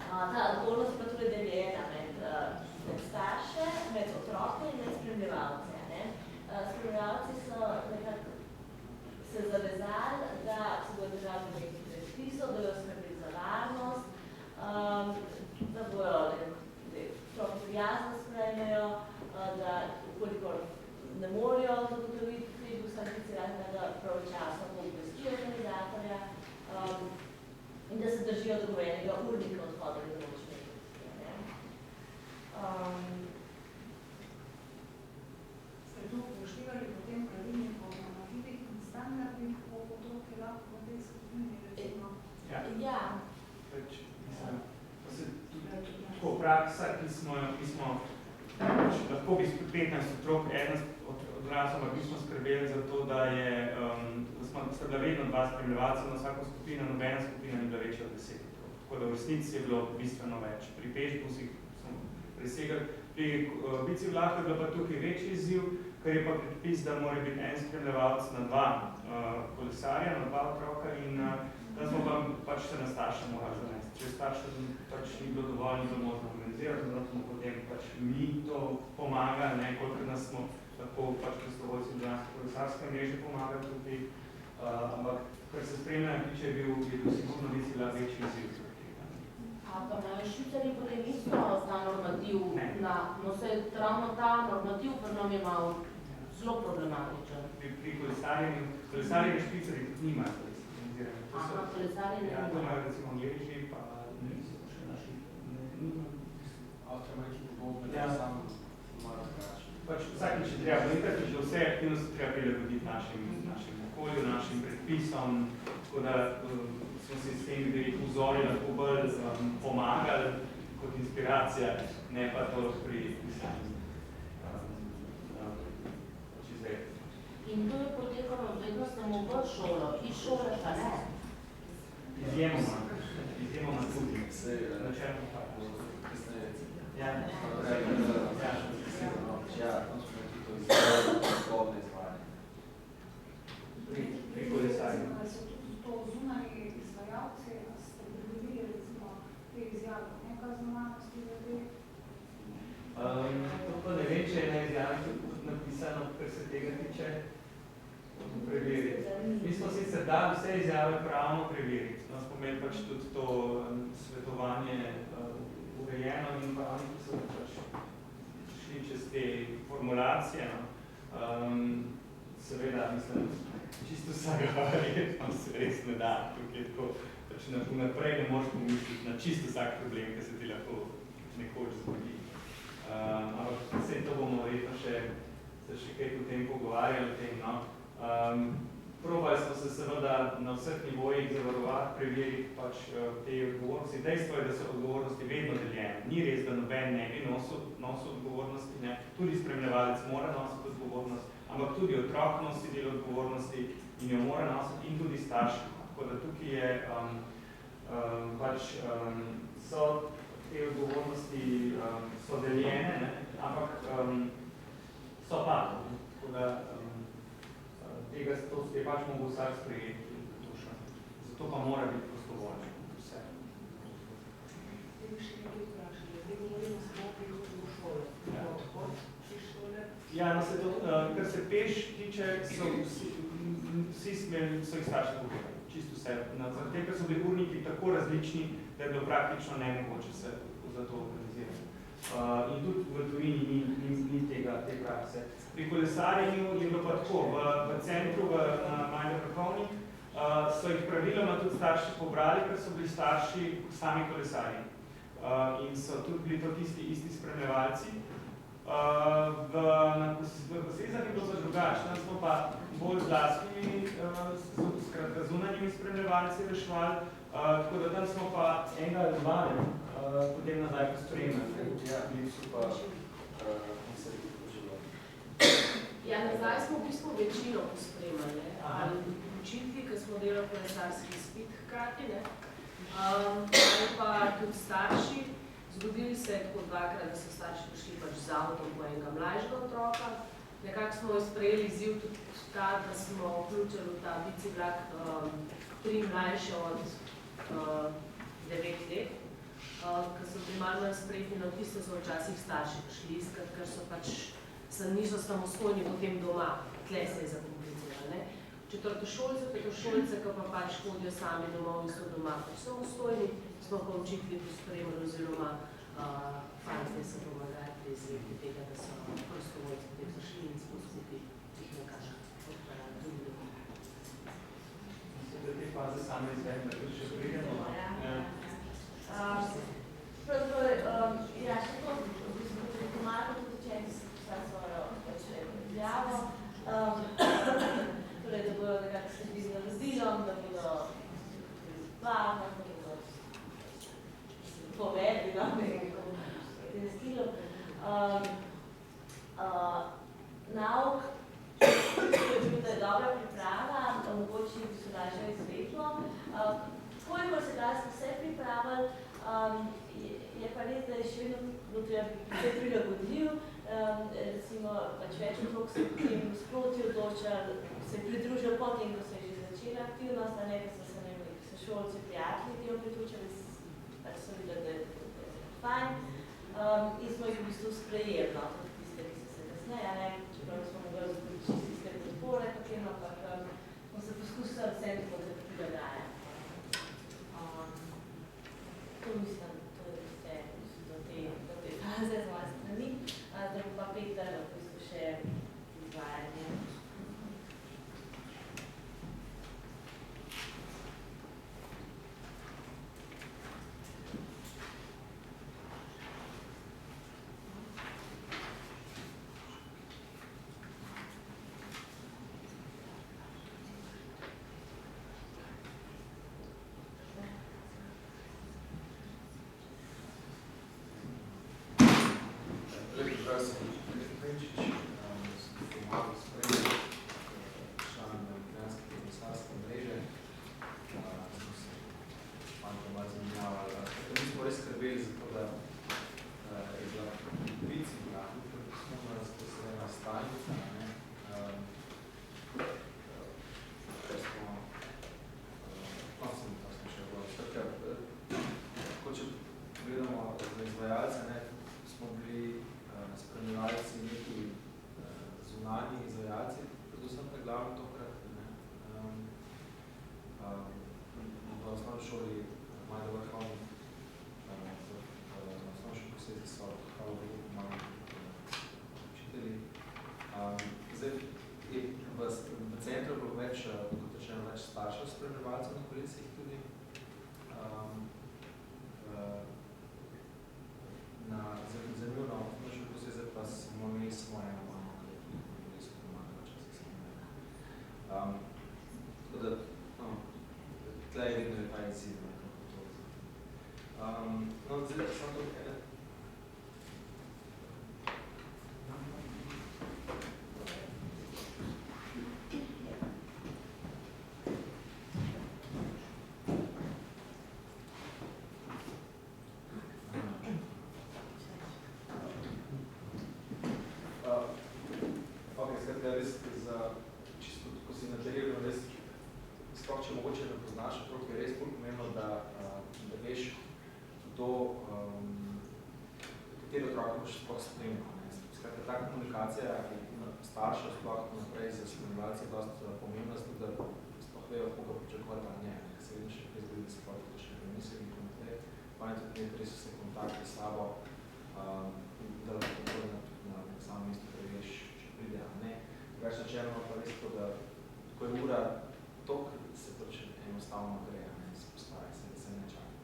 Ta odgovornost pa tudi deljena med starše, med otroke in med spremljevalce. Spremljevalci so nekako se zavezali, da se bodo držali nekih predpisov, da bodo skrbeli za varnost, da bodo otroke prijazno sprejmejo, da ukolikor ne morejo zagotoviti križbu sankcioniranja pravočasno obvestijo organizatorja in da se držijo dogovorjenega urnika odhoda in določene funkcije. Ste to upoštevali potem pravilnik o normativih in standardih, ko otroke lahko v tej skupini recimo? Ja. Tako praksa, ki smo lahko bi 15 otrok, eden od odraslov, ampak mi smo skrbeli za to, da smo sta bila vedno 2 spremljevalca na vsako skupino, nobena skupina ni bila večja od 10 otrok. Tako da v resnici je bilo bistveno več. Pri pešbusih smo presegali, pri biciklah je bilo pa tukaj večji izziv, ker je pa predpis, da mora biti en spremljevalc na 2 kolesarja, na 2 otroka in da smo pa pač se na starša morali zanesti. Če starša pač ni bilo dovolj, ni bilo možno organizirati, zato smo potem pač mi to pomagali, ne, koliko nas smo lahko pač prostovoljci v Ljubljanske kolesarske mreže pomagali tukaj, ampak kar se spremljanja tiče, je bil sigurno bicikla večji izziv. A pa na Švicarji potem isto ta normativ, no se ravno ta normativ pa nam je malo zelo problematičen. Pri kolesarji v Švicarji tudi nimajo. Aha, kolesarji ne. Ja, to imajo recimo Angleži, pa niso še naši. Avtomobilki podobne, ja. Samo malo drugače. Pač vsakič je treba gledati, že vse aktivnosti treba prilagoditi našim okolju, našim predpisom, tako da smo si s temi vzori lahko bolj pomagali kot inspiracija, ne pa to pri pisanju izvedbi. In to je potekalo vedno samo v šolo, iz šole pa ne? Izjemoma tudi. Načelno pa. Ja, tam smo tudi to izgledali izvajanje. Pri kolesarju. So tudi to zunanji izvajalci, ste pridobili recimo te izjave, nekaj znanosti glede? To pa ne vem, če je na izjavi napisano, kar se tega tiče, preveriti. Mi smo sicer dali vse izjave pravno preveriti. No, smo imeli pač tudi to svetovanje urejeno in pravniki so pač šli čez te formulacije. No. Seveda, mislim, čisto vsega verjetno se res ne da. Tukaj tako, pač naprej ne moreš pomisliti na čisto vsak problem, ki se ti lahko nekoč zgodi. Ampak vse to bomo verjetno še kaj potem pogovarjali o tem. No. Probali smo se seveda na vseh nivojih zavarovati, preveriti pač te odgovornosti. Dejstvo je, da so odgovornosti vedno deljene. Ni res, da noben ne bi nosil odgovornosti, ne. Tudi spremljevalec mora nositi odgovornost, ampak tudi otrok nosi del odgovornosti in jo mora nositi in tudi starši. Tako da tukaj je so te odgovornosti so deljene, ne, ampak so pa. Tako da tega je pač mogo vsak sprejeti. Zato pa mora biti prostovoljno. Vse. Te bi še nekaj vprašali. Zdaj govorimo samo o prihodu v šole. Odhod iz šole? Ja, no se to, kar se peš tiče, so vsi so jih starši povedali. Čisto vse. Zaradi tega so bili urniki tako različni, da je bilo praktično nemogoče se za to organizirati. In tudi v tujini ni te prakse. Pri kolesarjenju je bilo pa tako, v centru, na Majne Vrhovni, so jih praviloma tudi starši pobrali, ker so bili starši sami kolesarji. In so tudi bili to isti spremljevalci. V Kosezah je bilo pa drugače, tam smo pa bolj z lastnimi, skratka zunanjimi spremljevalci reševali, tako da tam smo pa enega ali dva, potem nazaj pospremljali. Ja, mi so pa koncerti poživali. Ja, nazaj smo v bistvu večino pospremljali, ali učitvi, ki smo delali kolesarski izpit hkrati, ali pa tudi starši. Zgodili se je tako dvakrat, da so starši prišli pač z avtom po enega mlajšega otroka. Nekako smo sprejeli izziv tudi ta, da smo vključili v ta biciklak 3 mlajše od 9 let, ki so bili malo manj spretni, no tiste so včasih starši prišli iskat, ker so pač niso samostojni potem doma. Tle se je zakomplicirali. Četrtošolce, petošolce, ki pa pač hodijo sami domov in so doma pač samostojni, smo pa učitelji pospremili oziroma fantje se pomagali pri izvedbi tega, da so prostovoljci potem zašli in smo skupaj jih nekako odpravili tudi domov. Da te faze same izvedbe, da še pridemo. Ja, še to, v bistvu, pomagal tudi učenci vsa svojo izjavo, torej, da bodo nekako sledili navodilom, da bodo varno, da bodo povedli, nekako tem stilom. Nauk, to je bil, da je dobra priprava, mogoče področjih, ki so lažje izvedlo. Kolikor se da smo se pripravili, je pa res, da je še vedno bilo treba biti prilagodljiv. Recimo, pač več otrok se potem sproti odločali, se pridružili potem, ko se je že začela aktivnost, a ne, ko so se šolci, prijatelji temu priključili, pač so videli, da je fajn. In smo jih v bistvu sprejeli, no, tudi tiste, ki so se kasneje, ne, čeprav smo mogli zapriti čististe podpore, potem, ampak smo se poskusili vsem tako prilagajati. To mislim, to je vse do te faze z moje strani, da bo pa Peter v bistvu še izvajanje. Jaz sem Peter Penčič, sem pomagal spremljati član Ljubljanske komisarske mreže. Smo se malo zanimljavali. Mi smo res skrbeli za to, da je bila vic in smo razposledena stalnica. Smo še bilo. Tako, če gledamo za izvajalce, smo bili spremljevalci neki zunanji izvajalci, predvsem pa glavno tokrat. V osnovni šoli Majda Vrhovni, v osnovni šoli posebej so hvala Bogu pomagali učitelji. Zdaj, v centru je bilo več, kot rečeno, več staršev spremljevalcev na kolicih tudi. Zanimivo, pa smo imeli eno mamo, ki je res pomagala, če se smemo. Tako da, tlej vedno je pa izziv, kako to. Zdaj, samo to ene. Staršev sploh naprej za spremljevalce je dosti pomembna, da sploh vejo, koga pričakovati ali ne. Se vedno še kaj zgodi, da se sploh to še ne misli in naprej. Pani tudi nekaj res vse kontakte s sabo, da lahko tako na samo mesto preveš, če pride ali ne. Drugač načeloma pa res to, da ko je ura tok, se pač enostavno gre, se postavi, se ne čaka.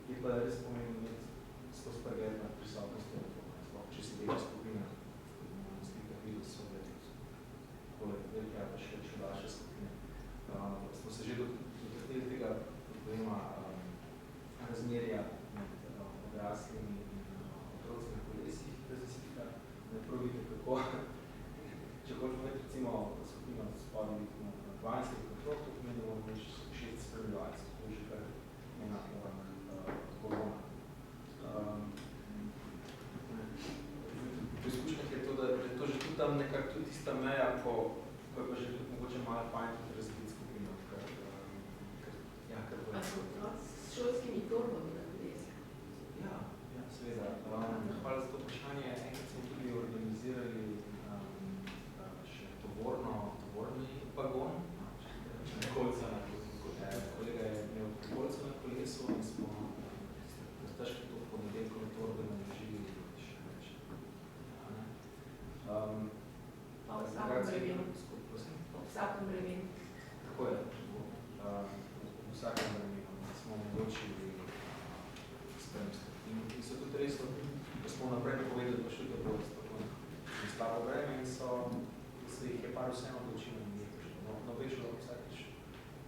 Je pa res pomembno imeti skozi pregled nad prisotnostjo, če si tega skupina, so poleg velike pa še daljše skupine. Smo se že dotaknili tega problema razmerja med odraslimi in otroci na kolesih, da se slika, ne prav vidite kako. Če hočemo imeti recimo skupino spodaj biti na 20 otrok, to pomeni, da moramo imeti 6 spremljevalcev, to je že kar ena kolona. V izkušnjah je to, da je to že tudi tam nekako tudi tista meja, ko je pa že tudi mogoče malo fajn tudi razbiti skupino. A so otroci s šolskimi torbami na kolesih? Ja, seveda. Hvala za to vprašanje. Enkrat smo tudi organizirali še tovorni vagon. Kolca na kolesu. Kolega je imel kolca na kolesu in smo težko to ponedeljkove torbe naložili še več. Pa v vsakem brevenu. Po vsakem brevenu. Tako je. V vsakem brevenu smo omogočili spremstvo. In so tudi res, da smo naprej napovedali, pa še da bo slabo vreme in so se jih je par vseeno odločilo in je prišlo. No, veš, da vsakič,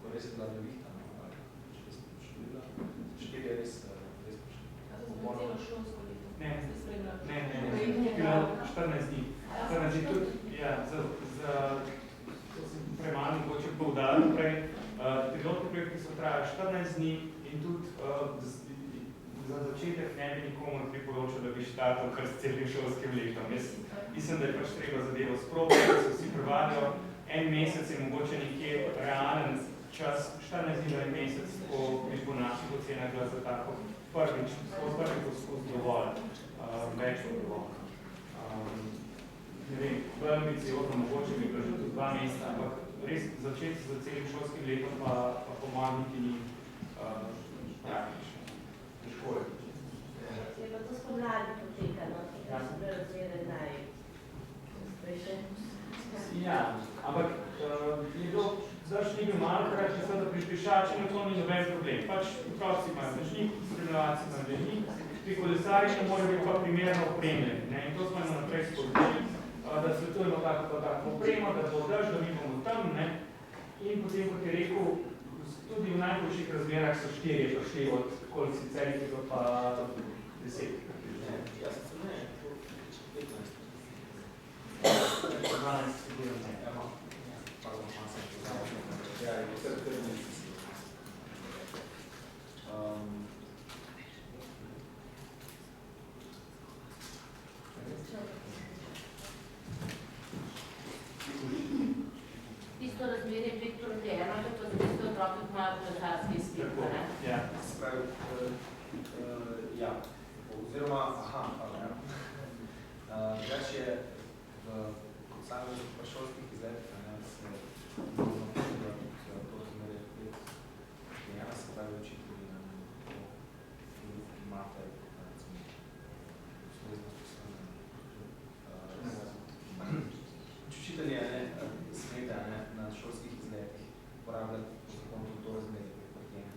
ko res je bila nevihta, če smo poškodila, 4 je res prišli. A to smo celo šolsko leto? Ne, ste spremljali? ne, bilo 14 dni. 14 dni tudi, ja, to sem prej traja 14 dni in tudi za začetek ne bi nikomor priporočal, da bi štartal kar s celim šolskim letom. Jaz mislim, da je pač treba zadevo sprobati, da se vsi prevadijo. En mesec je mogoče nekje realen čas, 14 dni en mesec, ko bi po naših ocenah bila za tako prvi poskus dovolj, več kot dovolj. Ne vem, bolj ambiciozno, mogoče bi bilo že tudi 2 meseca, ampak res začeti z celim šolskim letom pa po mojem niti ni praktično. Težko je. Je pa to spomladi poteka, no? Ja so bile razmere najsprejše. Ja, ampak je bilo, zdaj ni bil malo krat, da pri pešačenju to ni noben problem. Pač otroci imajo dežnik, spremljevalci imajo dežnik, pri kolesarjih morajo biti pa primerno opremljeni. In to smo jim naprej sporočili, da svetujemo tako opremo, da bo dež, da mi bomo tam. In potem, kot je rekel, tudi v najboljših razmerah so 4 prišli od koliko sicer je bilo pa 10. Ja, se ne, 15. 12 sigurno ne. Pardon, malo sem poznal. Ja, je vse meseci. Tisto razmerje 5 proti 1, da pa za tiste otroke, ki imajo kolesarski izpit, ne? Ja. Spravi, ja. Oziroma, drugač je v samih šolskih izletih, se to razmerje 5 proti 1, se pravi učitelji imate učitelji smete na šolskih izletih uporabljati po zakonu to razmerje 5 proti 1.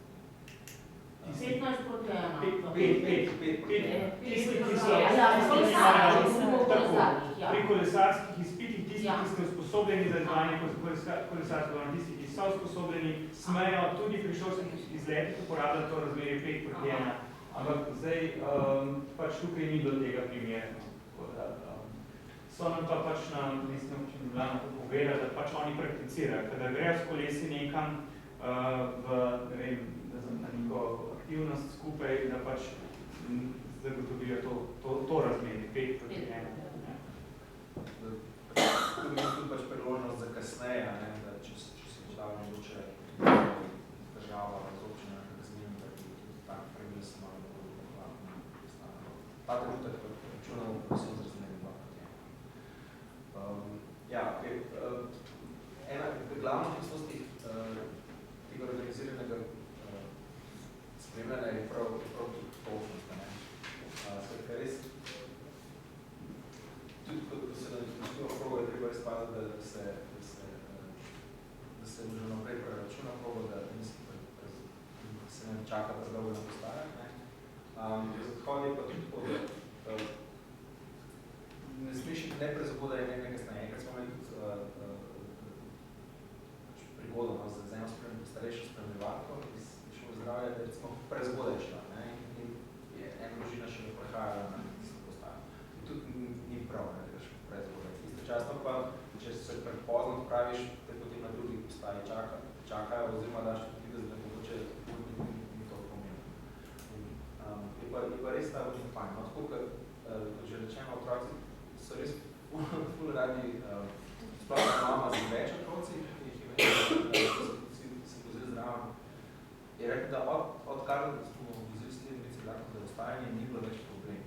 15 proti 1. Pri kolesarskih izpitih, tisti, ki ste usposobljeni za izvajanje kolesarskega, tisti, ki so usposobljeni, smejo tudi pri šolskih izletih uporabljati to razmerje 5 proti 1. Ampak zdaj pač tukaj ni do tega primerno. So nam pa pač na mestnem občini Ljubljana povedali, da pač oni prakticirajo, kada grejo s kolesi nekam na neko aktivnost skupaj, da pač zagotovijo to razmerje, 5 proti 1. Tudi pač priložnost za kasneje, da če se človek mogoče država z občina razmeni, da bi tudi tak pravil se malo bolj pohvatno postavljalo. Ta trenutek računamo posebno z razmerje 2 proti 1. Ja, okay. Ena glavnih lastnosti tega organiziranega spremljanja je prav tudi točnost. Skratka, res, tudi ko se naredimo progo, je treba res paziti, da se že naprej preračuna progo, da se ne čaka predolgo na postajah. Zadhod je pa tudi tako, da ne smeš ne prezaboda je nekaj kasneje. Enkrat smo imeli tudi prigodo z eno starejšo spremljevalko iz šole zdravja, da recimo prezgodaj šla. Ena družina še ne prehajala na tisto postajo. In tudi ni prav, da greš prezgodaj. Istočasno pa, če se prepozno odpraviš, te potem na drugi postaji čakajo, oziroma daš tudi videti, da mogoče ni to pomembno. Je pa res ta vrstni fajn. Tako, kot že rečeno, otroci so res ful radi, sploh mama z več otroci, ki jih je se pozili zdravo. Je rekel, da odkar smo vzeli s tem biciklarkom za ostajanje, ni bilo več problem.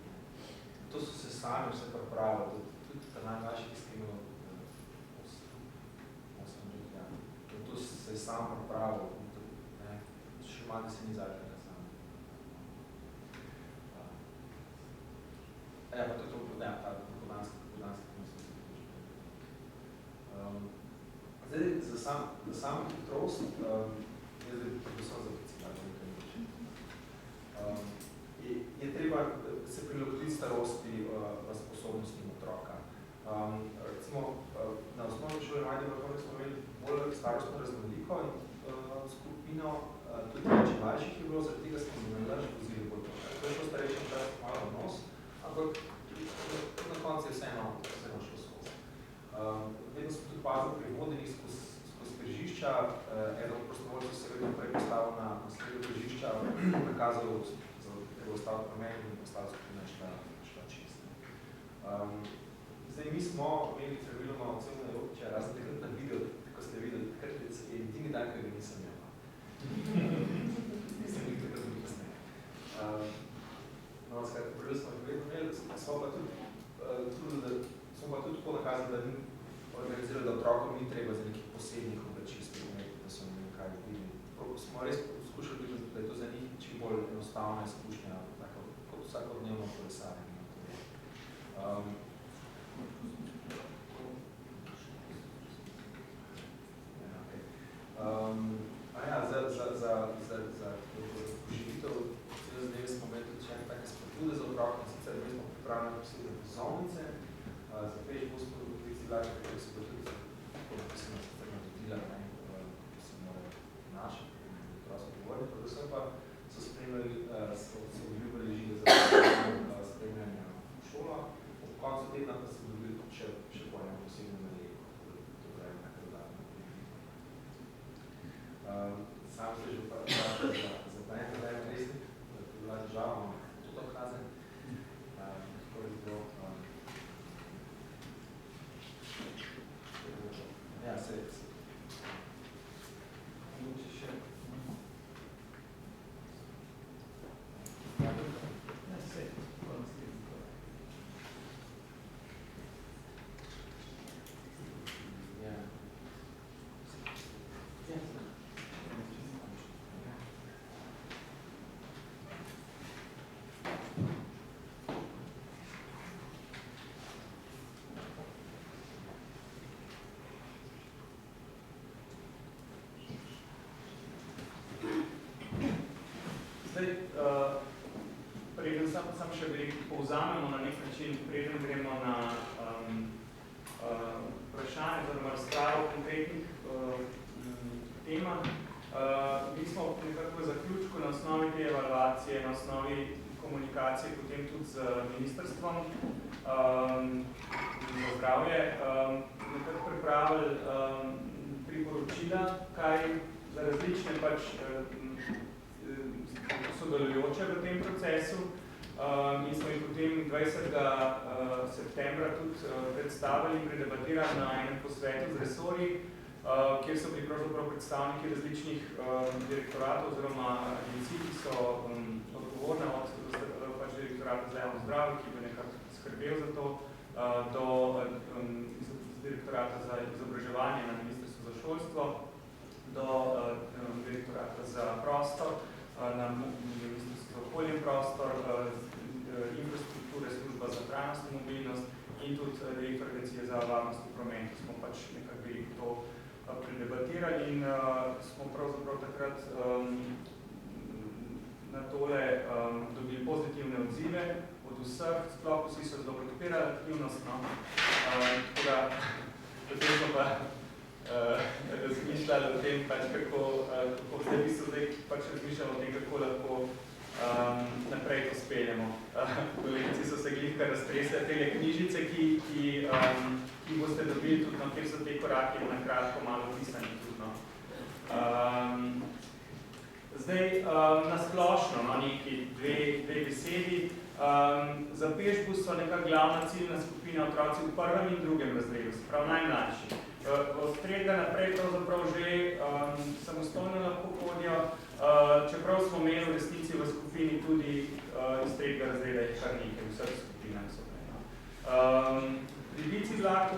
To so se sami vse pripravili, tudi ta najmlajši, ki ste imeli 8 let, ja. To se je sam pripravil, še malo, da se ni zažega sam. Ja, pa to je to, ta podanska komisija. Zdaj, za samo hitrost, jaz bi predvsem za biciklarko nekaj reči. Je treba se prilagoditi starosti sposobnostim otroka. Recimo, na osnovni šoli Majde Vrhovnik smo imeli bolj starostno raznoliko skupino, tudi več mlajših je bilo, zaradi tega smo mlajši vozili bolj to. To je šlo starejšem čas malo v nos, ampak na koncu je vseeno šlo skozi. Vedno smo tudi pazili pri vodenjih skozi križišča, eno prostovoljstvo se vedno prej postavil na nakazal za ostalo promet in ostalo skupina šla čist. Zdaj, mi smo imeli praviloma odsevne obče, razen takrat na video, ko ste videli, takrat je edini dan, ki ga nisem imel. Nisem jih takrat bil kasneje. No, skratka, pravilno smo jih imeli, smo pa tudi tako nakazali, da ni organizirali, da otrokom ni treba za nekih posebnih oblačil spremeniti, da so ne kaj videli. Smo res skušali biti, da je to za njih čim bolj enostavna izkušnja, tako kot vsakodnevno kolesarjenje. Za poživitev celo zadeve smo imeli tudi še take spodbude za otroke, sicer mi smo pripravljeni posebne vozovnice, za pešbus podobiti vlake, ki so tudi posebno sicer nadotila, ki se morajo naši, otroci govoriti, predvsem pa so spremljali, so obljubili žile za spremljanje v šolo, ob koncu tedna pa so dobili še po enem posebnem nadelku, to pravi tako dodatno. Sam se že vprašal za planet, da je resnik, da je bila država, tudi odkazen. Tako je bilo. Ja, se. Mogoče še. Ja, se. Zdaj, preden sam še povzamemo na nek način, preden gremo na vprašanje, oziroma razpravo o konkretnih temah. Mi smo nekako v zaključku na osnovi te evaluacije, na osnovi komunikacije potem tudi z ministrstvom za zdravje, nekako pripravili priporočila, kaj za različne pač sodelujoče v tem procesu in smo jih potem 20. septembra tudi predstavili in predebatirali na enem posvetu z resorji, kjer so bili pravzaprav predstavniki različnih direktoratov oziroma agencij, ki so odgovorne od pač direktorata za javno zdravje, ki bi nekako skrbel za to, do direktorata za izobraževanje na Ministrstvu za šolstvo, do direktorata za prostor, na Ministrstvu za okolje in prostor, infrastrukture, služba za trajnostno mobilnost in tudi direktor Agencije za varnost v prometu. Smo pač nekako bili to predebatirali in smo pravzaprav takrat na tole dobili pozitivne odzive od vseh, sploh vsi so zelo podpirali aktivnost, no. Tako da, potem smo pa razmišljali o tem, pač kako zdaj bi se zdaj pač razmišljali o tem, kako lahko naprej to speljamo. Kolegici so se glihkar raztresle tele knjižice, ki boste dobili tudi, no, kjer so te korake na kratko malo pisani tudi, no. Zdaj, nasplošno, no, neki dve besedi. Za pešbus so nekako glavna ciljna skupina otroci v prvem in drugem razredu, se pravi najmlajši. Od tretjega naprej pravzaprav že samostojno lahko hodijo, čeprav smo imeli v resnici v skupini tudi iz tretjega razreda je kar nekaj, vseh skupinah so prejno. Pri biciklahu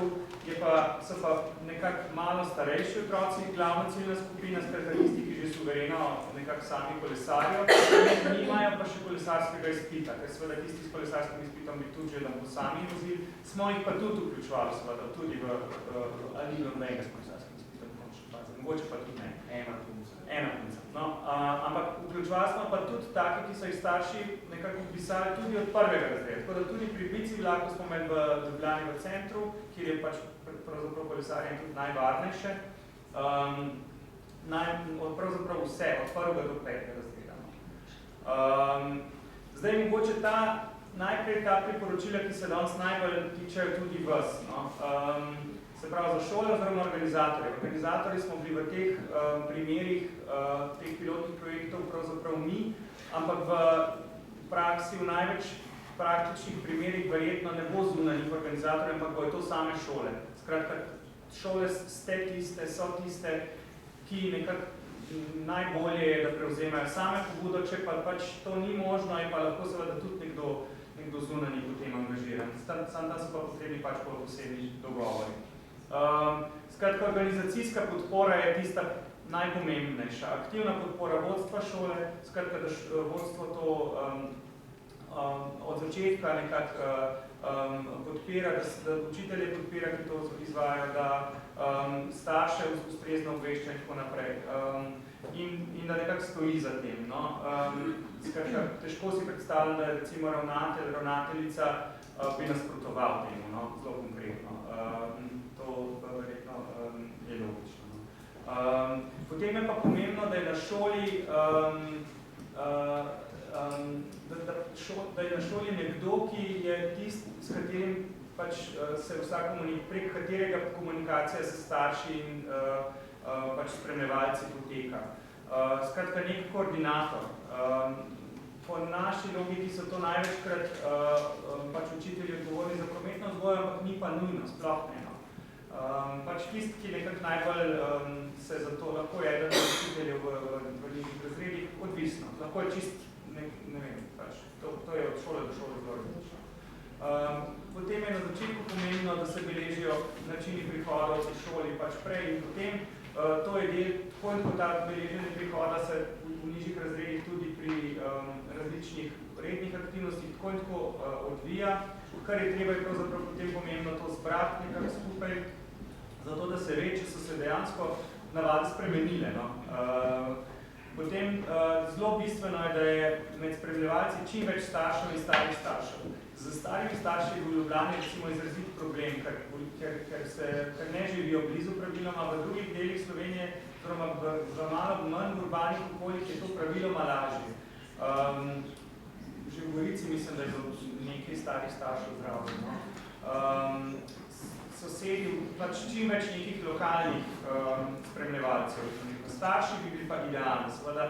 so pa nekako malo starejši otroci, glavna ciljna skupina, skratka tisti, ki že suvereno nekako sami kolesarijo, nimajo pa še kolesarskega izpita, ker seveda tisti s kolesarskim izpitom bi tudi že lahko sami vozili, smo jih pa tudi vključevali seveda, tudi v ali ni nobenega s kolesarskim izpitom, mogoče pa tudi ne. Ena punca. No, ampak vključevali smo pa tudi take, ki so jih starši nekako upisali tudi od prvega razreda. Tako da tudi pri biciklahu smo imeli v Ljubljani v centru, kjer je pač pravzaprav kolesarjenje tudi najvarnejše. Pravzaprav vse, od prvega do petega razreda. Zdaj mogoče najprej ta priporočila, ki se danes najbolj tičejo tudi vas. No. Se pravi za šole oziroma organizatorje. Organizatorji smo bili v teh primerih, teh pilotnih projektov pravzaprav mi, ampak v praksi v največ praktičnih primerih verjetno ne bo zunanjih organizatorjev, ampak bojo to same šole. Skratka, šole so tiste, ki nekako najbolje je, da prevzemajo same pobudo, če pa pač to ni možno, je pa lahko seveda tudi nekdo zunanji potem angažiran. Sam tam so pa potrebni pač bolj posebni dogovori. Skratka, organizacijska podpora je tista najpomembnejša. Aktivna podpora vodstva šole, skratka, da vodstvo to od začetka nekako podpira, da učitelje podpira, ki to izvajajo, da starše ustrezno obvešča in tako naprej. In da nekako stoji za tem. No? Skratka, težko si predstavljam, da je recimo ravnatelj, ravnateljica bi nasprotoval temu, no? Zelo konkretno. To verjetno je logično. No? Potem je pa pomembno, da je na šoli da je na šoli nekdo, ki je tist, s katerim pač se prek katerega komunikacija s starši in pač spremljevalci poteka. Skratka, nek koordinator. Po naši logiki so to največkrat pač učitelji odgovorni za prometno vzgojo, ampak ni pa nujno, sploh ne. Pač tist, ki nekako najbolj se za to lahko je eden od učiteljev v nižjih razredih, odvisno. Lahko je čist, ne vem, pač to je od šole do šole zelo različno. Potem je na začetku pomembno, da se beležijo načini prihodov v šoli pač prej in potem. To je del, tako in ko ta beleženje prihoda se v nižjih razredih tudi pri različnih rednih aktivnostih tako in tako odvija, kar je treba je pravzaprav potem pomembno to zbrati nekako skupaj, zato da se ve, če so se dejansko navade spremenile. No? Potem zelo bistveno je, da je med spremljevalci čim več staršev in starih staršev. Z starimi starši je v Ljubljani recimo izrazit problem, ker ne živijo blizu praviloma, v drugih delih Slovenije, oziroma v malo manj urbanih okoljih je to praviloma lažje. Že v Gorici mislim, da je nekaj starih staršev zraven. No? Sosedi, pač čim več nekih lokalnih spremljevalcev. Starši bi bili pa idealni. Seveda,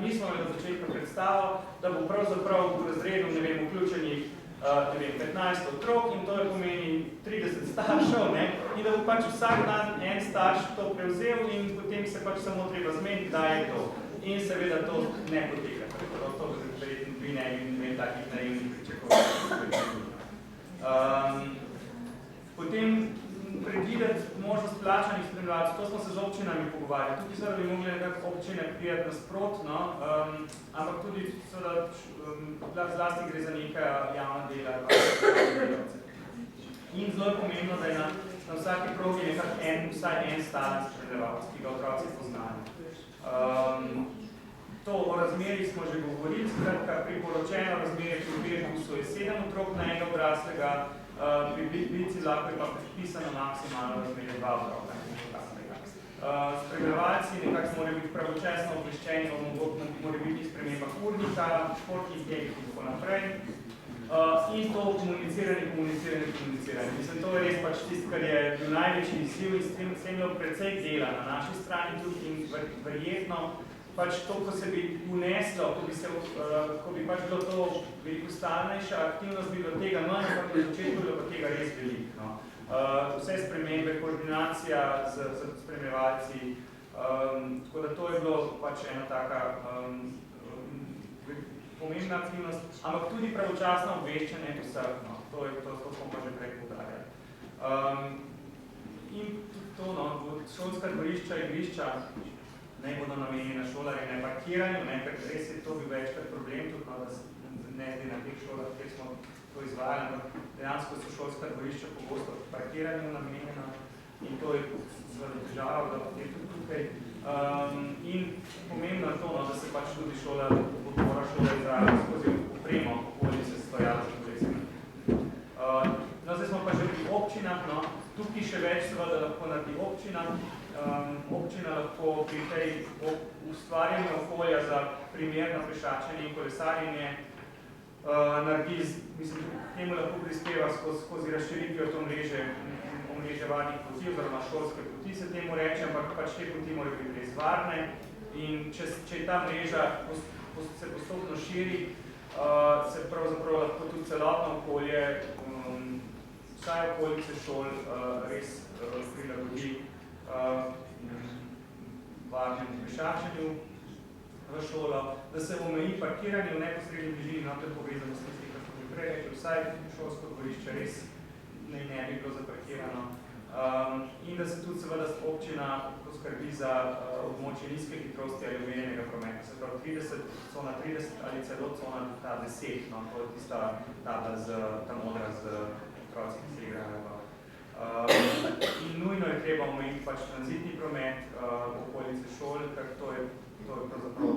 mi smo na začetku predstavo, da bo pravzaprav v razredu, ne vem, vključenih 15 otrok in to je pomeni 30 staršev, ne? In da bo pač vsak dan en starš to prevzel in potem se pač samo treba zmeniti, da je to. In seveda to ne poteka, to verjetno bi ne imeli takih naivnih pričakovanj. Potem predvideti možnost plačanih spremljevalcev, to smo se z občinami pogovarjali. Tukaj seveda bi mogli nekako občine prijeti nasprotno, ampak tudi seveda zlasti gre za neka javna dela. In zelo je pomembno, da je na vsaki progi nekako vsaj en stalen spremljevalc, ki ga otroci poznajo. To o razmerih smo že govorili, skratka priporočeno razmerje pri Bežbusu je 7 otrok na enega odraslega, pri Blici lahko je pa predpisano maksimalno razmerje 2 otroka. Spremljevalci nekako morajo biti pravočasno obveščeni o morebitnih spremembah urnika, športnih delih in tako naprej. In to komuniciranje. Mislim, to je res pač tisto, kar je bil največji izziv in s tem imel precej dela na naši strani tudi in verjetno pač to, ko se bi uneslo, ko bi pač bilo to veliko stalnejša aktivnost, bi do tega manj, ampak na začetku bilo pa tega res veliko. No. Vse spremembe, koordinacija z spremljevalci, tako da to je bilo pač ena taka pomembna aktivnost, ampak tudi pravočasno obveščanje vseh, no. To smo pa že prej poudarjali. In to, no, šolska dvorišča, igrišča, ne bodo namenjena šolarje, ne parkiranju, ne, ker res je to bil večkrat problem, tudi no, da ne zdaj na teh šolah, kjer smo to izvajali, ampak dejansko so šolska dvorišča pogosto parkiranju namenjena in to je seveda težava, da potem tudi tukaj. In pomembno je to, no, da se pač tudi podpora šola izraja skozi opremo, okolice stojala za kolesami. No, zdaj smo pa že pri občinah, no, tukaj še več seveda lahko naredi občina. Občina lahko pri tej ustvarjanju okolja za primerno pešačenje in kolesarjenje naredi, mislim, temu lahko prispeva skozi razširitvijo to omrežje varnih poti oziroma šolske poti se temu reče, ampak pač te poti morajo biti res varne In če je ta mreža se postopno širi, se pravzaprav lahko tudi celotno okolje, vsaj okolice šol res prilagodi varnemu pešačenju v šolo, da se omeji parkiranje v neposredni bližini, no, to je povezano s tistim, kar smo že prej rekli, vsaj šolsko dvorišče res ne bi bilo zaparkirano. In da se tudi seveda občina poskrbi za območje nizke hitrosti ali omejenega prometa, se pravi 30, cona 30 ali celo cona ta 10, no, to je tista tabla ta modra z otroci, ki se igrajo. In nujno je treba omejiti pač tranzitni promet v okolici šol, ker to je pravzaprav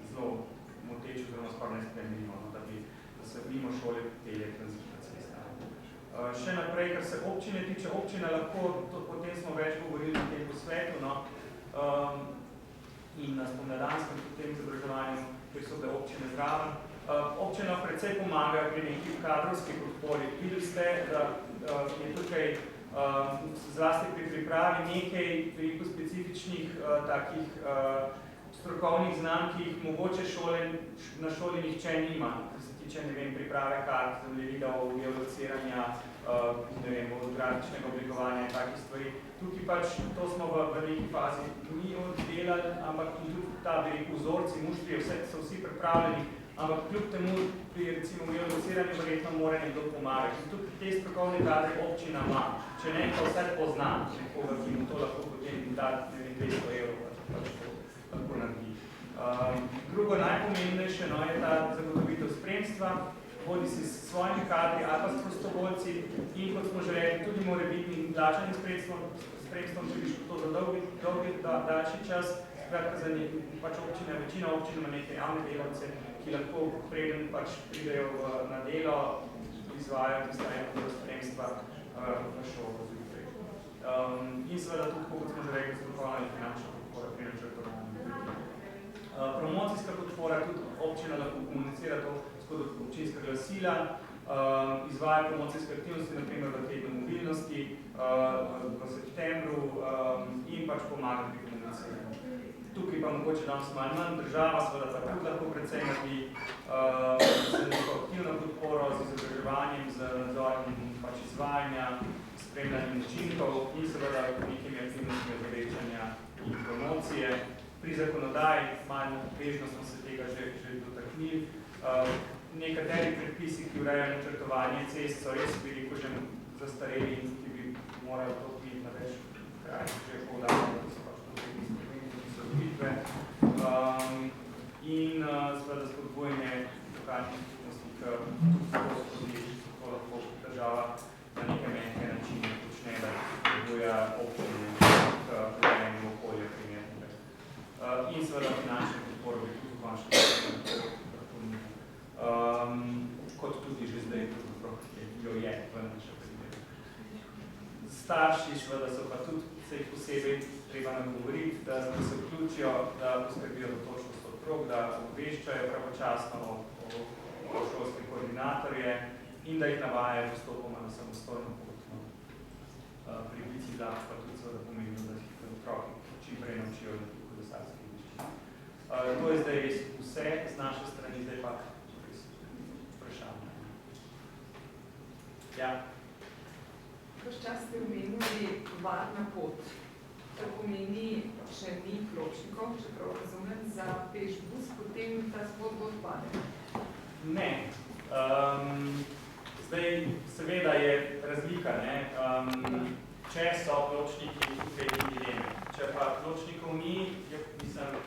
zelo moteče, oziroma skoraj nesprejemljivo, no, da se mimo šole pelje tranzitna cesta. Še naprej, kar se občine tiče, občina lahko, potem smo več govorili na tem posvetu, no, in na spomladanskem tem izobraževanju, kjer so bile občine zraven. Občina precej pomaga pri nekih kadrovskih podpori. Videli ste, da je tukaj zlasti pri pripravi nekaj specifičnih takih strokovnih znam, ki jih mogoče na šoli nihče nima, kar se tiče, ne vem, priprave kart, zemljevidov, geolociranja, ne vem, grafičnega oblikovanja in takih stvari. Tukaj pač to smo v neki fazi mi oddelali, ampak tudi ta, bi rekel, vzorci, muštrije, so vsi pripravljeni, ampak kljub temu pri, recimo, geolociranju verjetno mora nekdo pomagati. In tukaj te strokovne kadre občina ima, če ne, pa vse pozna nekoga, ki mu to lahko potem da, ne vem, 200 evrov, pač to lahko naredi. Drugo najpomembnejše, no, je ta zagotovitev spremstva, bodi si s svojimi kadri ali pa s prostovoljci in, kot smo že rekli, tudi mora biti plačanim spremstvom, če bi šlo to za daljši čas. Skratka, za pač občina, večina občin ima neke javne delavce, ki lahko preden pač pridejo na delo, izvajajo tista eno spremstva v šolo zjutraj. In seveda tudi, kot smo že rekli, strokovna in finančna podpora pri načrtovanju. Promocijska podpora, tudi občina lahko komunicira to skozi občinska glasila, izvaja promocijske aktivnosti, naprimer v tednu mobilnosti, v septembru in pač pomaga pri komuniciranju. Tukaj pa mogoče danes malo manj, država seveda pa tudi lahko precej naredi z neko aktivno podporo, z izobraževanjem, z nadzorem pač izvajanja, spremljanjem učinkov in seveda nekimi aktivnostmi ozaveščanja in promocije. Pri zakonodaji, malo bežno smo se tega že dotaknili. Nekateri predpisi, ki urejajo načrtovanje cest, so res veliko že zastareli in ki bi morali to biti na več krajih že poudarjali, da so pač to spremljene in seveda spodbujanje lokalnih skupnosti, ko lahko država na neke mehke načine počne, da spodbuja občine k urejanju okolja primernega. In seveda finančne podpore bi tudi končno kot tudi že zdaj, jo je v naše primeru. Starši seveda so pa tudi se jih posebej treba nagovoriti, da se vključijo, da poskrbijo za točnost otrok, da obveščajo pravočasno o šolske koordinatorje in da jih navajajo postopoma na samostojno pot. Pri biciklah pa tudi seveda pomembno, da jih otroki čim prej naučijo na tih kolesarskih veščin. To je zdaj res vse z naše strani, zdaj pa vprašanje. Ja. Ves čas ste omenili varna pot. To pomeni, če ni pločnikov, čeprav razumem, za peš bus, potem ta zgodba odpade. Ne. Zdaj, seveda je razlika, ne? Če so pločniki tukaj dileme. Če pa pločnikov ni, mislim,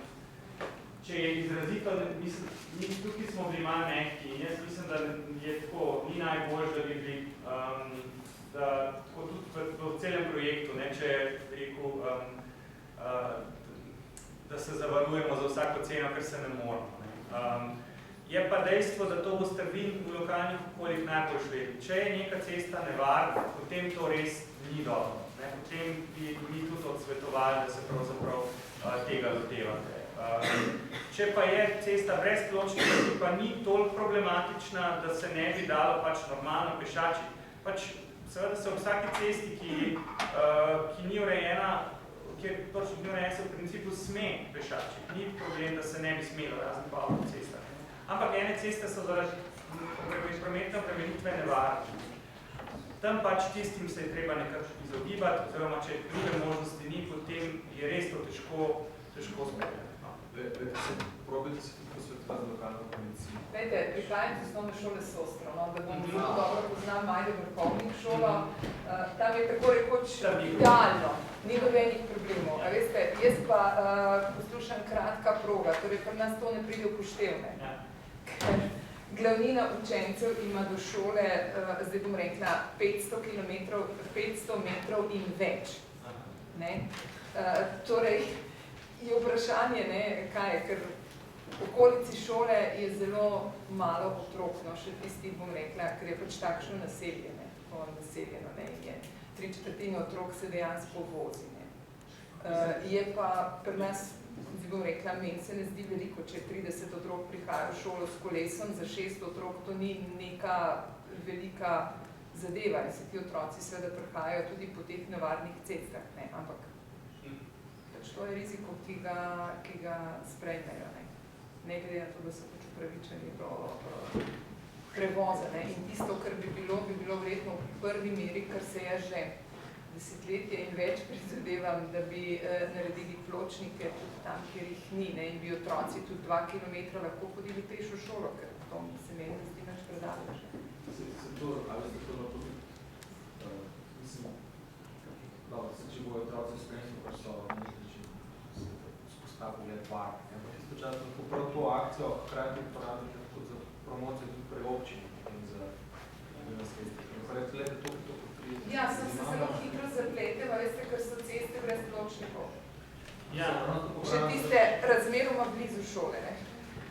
če je izrazito, mislim, tukaj smo bili malo mehki in jaz mislim, da je tako, ni najbolj, da bi bili, da tako tudi v celem projektu, ne, če je rekel, da se zavarujemo za vsako ceno, ker se ne moramo. Ne. Je pa dejstvo, da to boste vi v lokalnih okoljih najbolj živeli. Če je neka cesta nevarna, potem to res ni dobro. Ne. Potem bi tudi odsvetovali, da se pravzaprav tega lotevate. Če pa je cesta brez pločnika, ki pa ni toliko problematična, da se ne bi dalo pač normalno pešačiti, pač seveda se v vsaki cesti, ki ni urejena, kjer točno ignorance v principu sme pešačiti. Ni problem, da se ne bi smelo razen po avtocestah. Ampak ene ceste so zaradi prometne obremenitve nevarne. Tam pač tistim se je treba nekako izogibati, oziroma če druge možnosti ni, potem je res to težko spremeniti. Probajte se tudi posvetovati z lokalno policijo. Glejte, prihajam iz osnovne šole Sostro, no, da bom zelo dobro poznam Majde vrhovnik šolo. Tam je tako rekoč idealno, ni nobenih problemov. A veste, jaz pa poslušam kratka proga, torej pri nas to ne pride upoštevne. Glavnina učencev ima do šole, zdaj bom rekla, 500 metrov in več. Ne? Torej, je vprašanje, ne, kaj, ker v okolici šole je zelo malo otrok, no, še tistih, bom rekla, ker je pač takšno naselje, ne, naseljeno, ne, je 3/4 otrok se dejansko vozi, ne. Je pa pri nas, bom rekla, meni se ne zdi veliko, če 30 otrok prihaja v šolo s kolesom, za 6 otrok to ni neka velika zadeva, in se ti otroci seveda prihajajo tudi po teh nevarnih cestah, ne, ampak to je riziko, ki ga sprejmejo, ne glede na to, da so pač upravičeni do prevoza. Ne. In tisto, kar bi bilo verjetno v prvi meri, kar se je že desetletje in več prizadevam, da bi naredili pločnike tudi tam, kjer jih ni, ne, in bi otroci tudi 2 kilometra lahko hodili peš v šolo, ker to se meni ne zdi nič predaleč. Če bojo otroci v spremstvu, kar so pogled varne. Ampak istočasno lahko prav to akcijo hkrati uporabiti kot za promocijo tudi pri občini in za nasledstvo. Ja, sem se zelo hitro zapletel, veste, ker so ceste brez pločnikov. Ja. Še tiste razmeroma blizu šole, ne?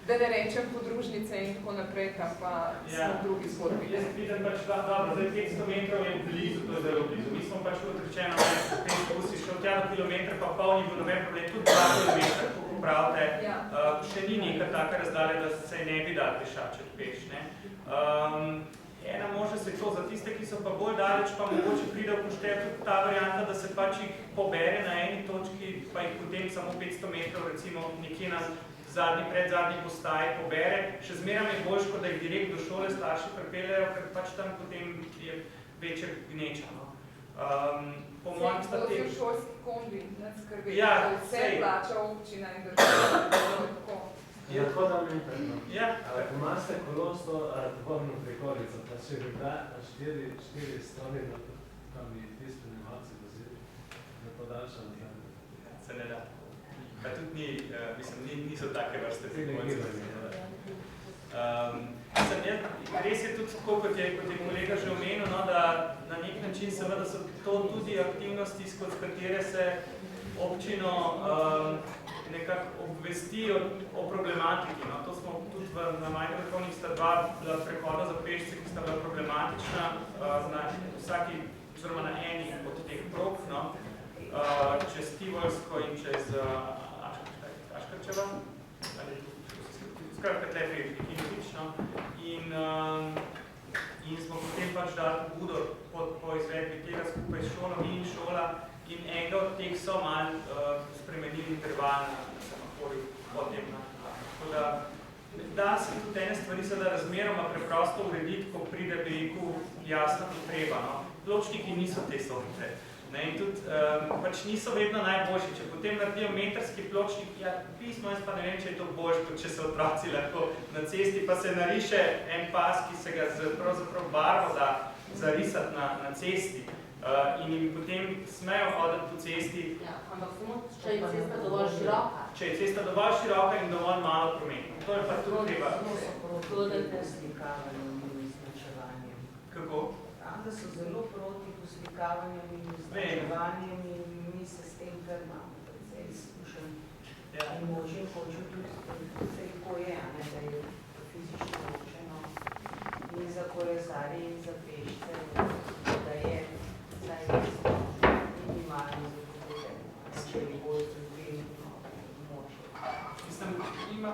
Da ne rečem podružnice in tako naprej, tam pa smo v drugi zgodbi. Jaz vidim pač, dobro, zdaj 500 metrov je blizu, to je zelo blizu. Mi smo pač kot rečeno, peš busi šel tja do kilometra, pa pol ni bil noben problem, tudi 2 kilometra, kako pravite, še ni neka taka razdalja, da se ne bi dal pešačiti peš, ne. Ena možnost je to za tiste, ki so pa bolj daleč, pa mogoče pride v poštev tudi ta varianta, da se pač jih pobere na eni točki, pa jih potem samo 500 metrov, recimo nekje na predzadnji postaji pobere. Še zmeram je boljš, kot da jih direkt do šole starši pripeljajo, ker pač tam potem je večja gneča. Po mojem sta te... Vse šolski kombi, ne skrbi, vse plača občina in država, tako. Ja, tako da mi predno. Ja. Ko imate kolosto, dvorno prikolico, pa če bi bila na 4 strani, pa bi tisto nemalci vozili, da podaljša na zadnje. Se ne da. Pa tudi ni, mislim, niso take vrste prikolice. Res je tudi tako, kot je kolega že omenil, no, da na nek način seveda so to tudi aktivnosti, skozi katere se občino nekako obvesti o problematiki. No. To smo tudi na Majdi vrhovnik sta 2 prehoda za pešce, ki sta bila problematična na vsaki, oziroma na eni od teh prog, no, čez Tivolsko in čez Aškarčeva, skratka tle Pekinovično. In smo potem pač dali pobudo po izvedbi tega skupaj s šolo in šola. In enega od teh so malo spremenili interval na semaforju potem. Tako da se tudi ene stvari seveda razmeroma preprosto urediti, ko pride, bi rekel, jasna potreba. No. Pločniki niso te sorte. Ne, in tudi pač niso vedno najboljši. Če potem naredijo metrski pločnik, ja, pismo, jaz pa ne vem, če je to boljš, kot če se otroci lahko na cesti, pa se nariše en pas, ki se ga pravzaprav barvo da zarisati na cesti. In jim potem smejo hoditi po cesti. Ja, ampak samo, če je cesta dovolj široka. Če je cesta dovolj široka in dovolj malo prometna. To je pa tudi treba. Proti poslikavanju in označevanju. Kako? Da so zelo proti poslikavanju in označevanju in mi se s tem kar imamo precej izkušen. In močem hočem tudi, se tako je, da je fizično močeno in za kolesarje in za pešce, da je minimalno zagotovljeno, če je bolj zagotovljeno moče.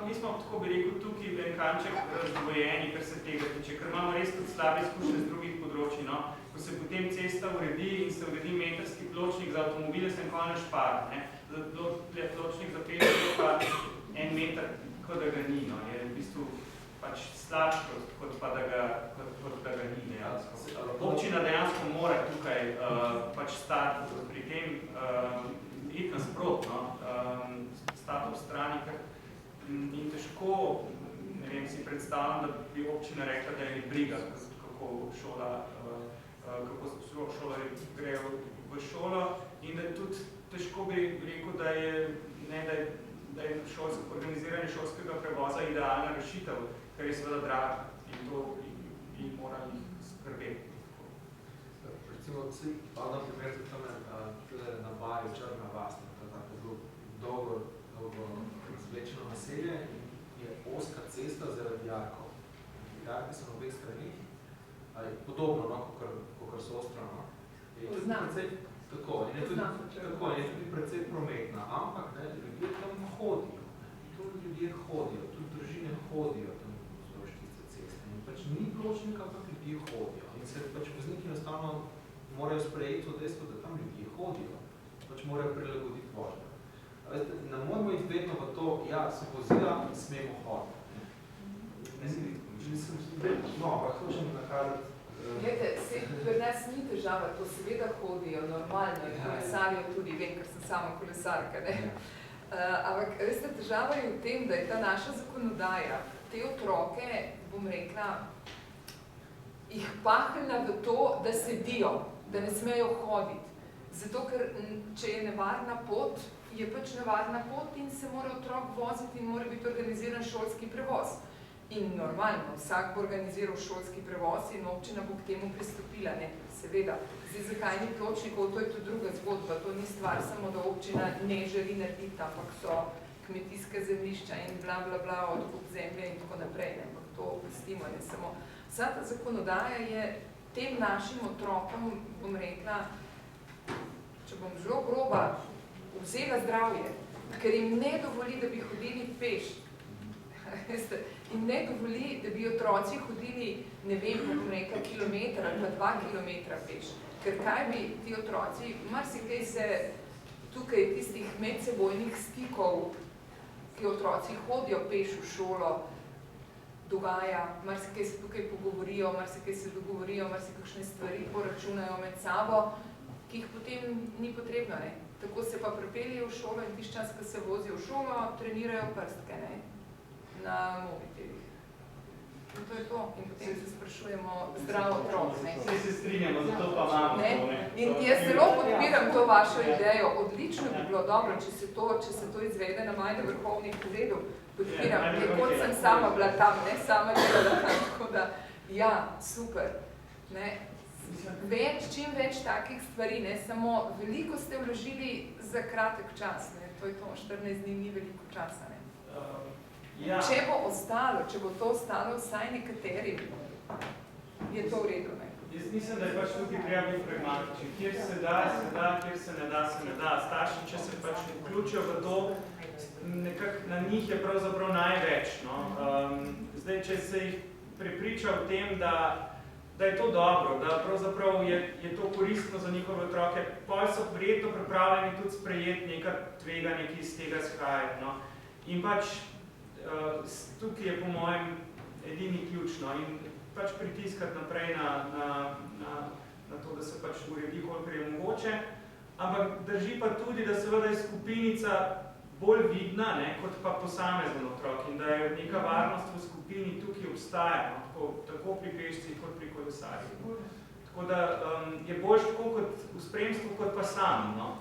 Mi smo tako bi rekel tukaj en kanček razdvojeni, kar se tega tiče, ker imamo res tudi slabe izkušnje z drugih področij, no? Ko se potem cesta uredi in se uredi metrski pločnik za avtomobile, sem konec špar, ne? Pločnik za pešce pa 1 meter, kot da ga ni, no? Je v bistvu pač slabš, kot pa da ga ni dejansko. Občina dejansko mora tukaj pač stati pri tem, iti nasprotno, stati ob strani, ker in težko, ne vem, si predstavljam, da bi občina rekla, da je briga, kako šolarji grejo v šolo in da tudi težko bi rekel, da je organiziranje šolskega prevoza idealna rešitev, ker je seveda drag in to bi morali skrbeti. Recimo, na primer, tudi na Barju Črna vas, tako dolgo zvlečeno naselje in je oska cesta zaradi jarkov. Jarki so na obeh stranih, podobno, no, kakor so ostrano. Poznam. Tako, in je tudi precej prometna, ampak ne, ljudje tam hodijo. Ljudje hodijo, tudi družine hodijo tam vzdolž tiste ceste. In pač ni pločnika, ampak ljudje hodijo. In se pač vozniki enostavno morajo sprejeti to dejstvo, da tam ljudje hodijo. Pač morajo prilagoditi vožnjo. Ne moramo iti vedno v to, ja, se vozila, smemo hoditi. No, ampak hočem nakazati. Glede, pri nas ni težava, to seveda hodijo, normalno, in kolesarijo tudi, vem, ker sem sama kolesarka, ne. Ampak, veste, težava je v tem, da je ta naša zakonodaja, te otroke, bom rekla, jih pahnila v to, da sedijo, da ne smejo hoditi. Zato, ker če je nevarna pot, je pač nevarna pot in se mora otrok voziti in mora biti organiziran šolski prevoz. In normalno, vsak bo organiziral šolski prevoz in občina bo k temu pristopila, ne, seveda. Zdaj, zakaj ni pločnikov, to je tudi druga zgodba, to ni stvar samo, da občina ne želi narediti, ampak so kmetijske zemljišča in bla, bla, bla, odkup zemlje in tako naprej, ne, ampak to pustimo, ne, samo. Vsa ta zakonodaja je tem našim otrokom, bom rekla, če bom zelo groba, vzela zdravje, ker jim ne dovoli, da bi hodili peš. In ne dovoli, da bi otroci hodili, ne vem, bom rekla, kilometra ali pa 2 kilometra peš. Ker kaj bi ti otroci, marsikaj se tukaj tistih medsebojnih stikov, ki otroci hodijo peš v šolo, dogaja, marsikaj se tukaj pogovorijo, marsikaj se dogovorijo, marsikakšne stvari poračunajo med sabo, ki jih potem ni potrebno, ne. Tako se pa pripeljejo v šolo in tisti čas, ko se vozijo v šolo, trenirajo prstke, ne, na mobitelih. In to je to. In potem se sprašujemo zdrav otrok, ne. Vsi se strinjamo, zato pa imamo to, ne. In jaz zelo podpiram to vašo idejo. Odlično bi bilo dobro, če se to izvede na majde vrhovnih uredov. Podpiram, kot sem sama bila tam, ne, sama delala tam, tako da, ja, super, ne. Čim več takih stvari, ne, samo veliko ste vložili za kratek čas, ne, to je to, 14 dni ni veliko časa, ne. Ja. Če bo to ostalo vsaj nekaterim, je to v redu, ne. Jaz mislim, da je pač tukaj treba biti pragmatičen. Kjer se da, kjer se ne da. Starši, če se pač vključijo v to, nekako na njih je pravzaprav največ, no. Zdaj, če se jih prepriča v tem, da je to dobro, da pravzaprav je to koristno za njihove otroke, potem so prijetno pripravljeni tudi sprejeti neka tveganja, ki iz tega izhajajo, no. In pač tukaj je po mojem edini ključno in pač pritiskati naprej na to, da se pač uredi, koliko je mogoče, ampak drži pa tudi, da seveda je skupinica bolj vidna, ne, kot pa posamezen otrok in da je neka varnost v skupini tukaj obstaja, no, tako pri pešcih kot pri kolesarjih. Tako da je boljš tako kot v spremstvu, kot pa sam, no.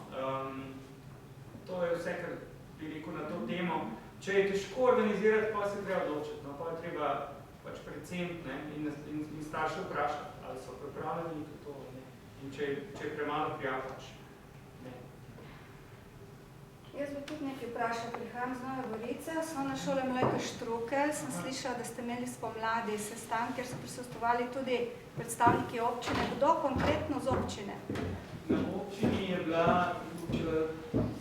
To je vse, kar bi rekel na to temo. Če je težko organizirati, pa se treba odločiti, no, pa je treba pač predvsem, ne, in starše vprašati, ali so pripravljeni to, ne, in če je premalo prijav, pač ne. Jaz bi tudi nekaj vprašal, prihajam z Nove Gorice, osnovna šola Mleka Štrukelj, sem slišala, da ste imeli spomladi sestanek, kjer so prisostvovali tudi predstavniki občine. Kdo konkretno z občine? Na občini je bila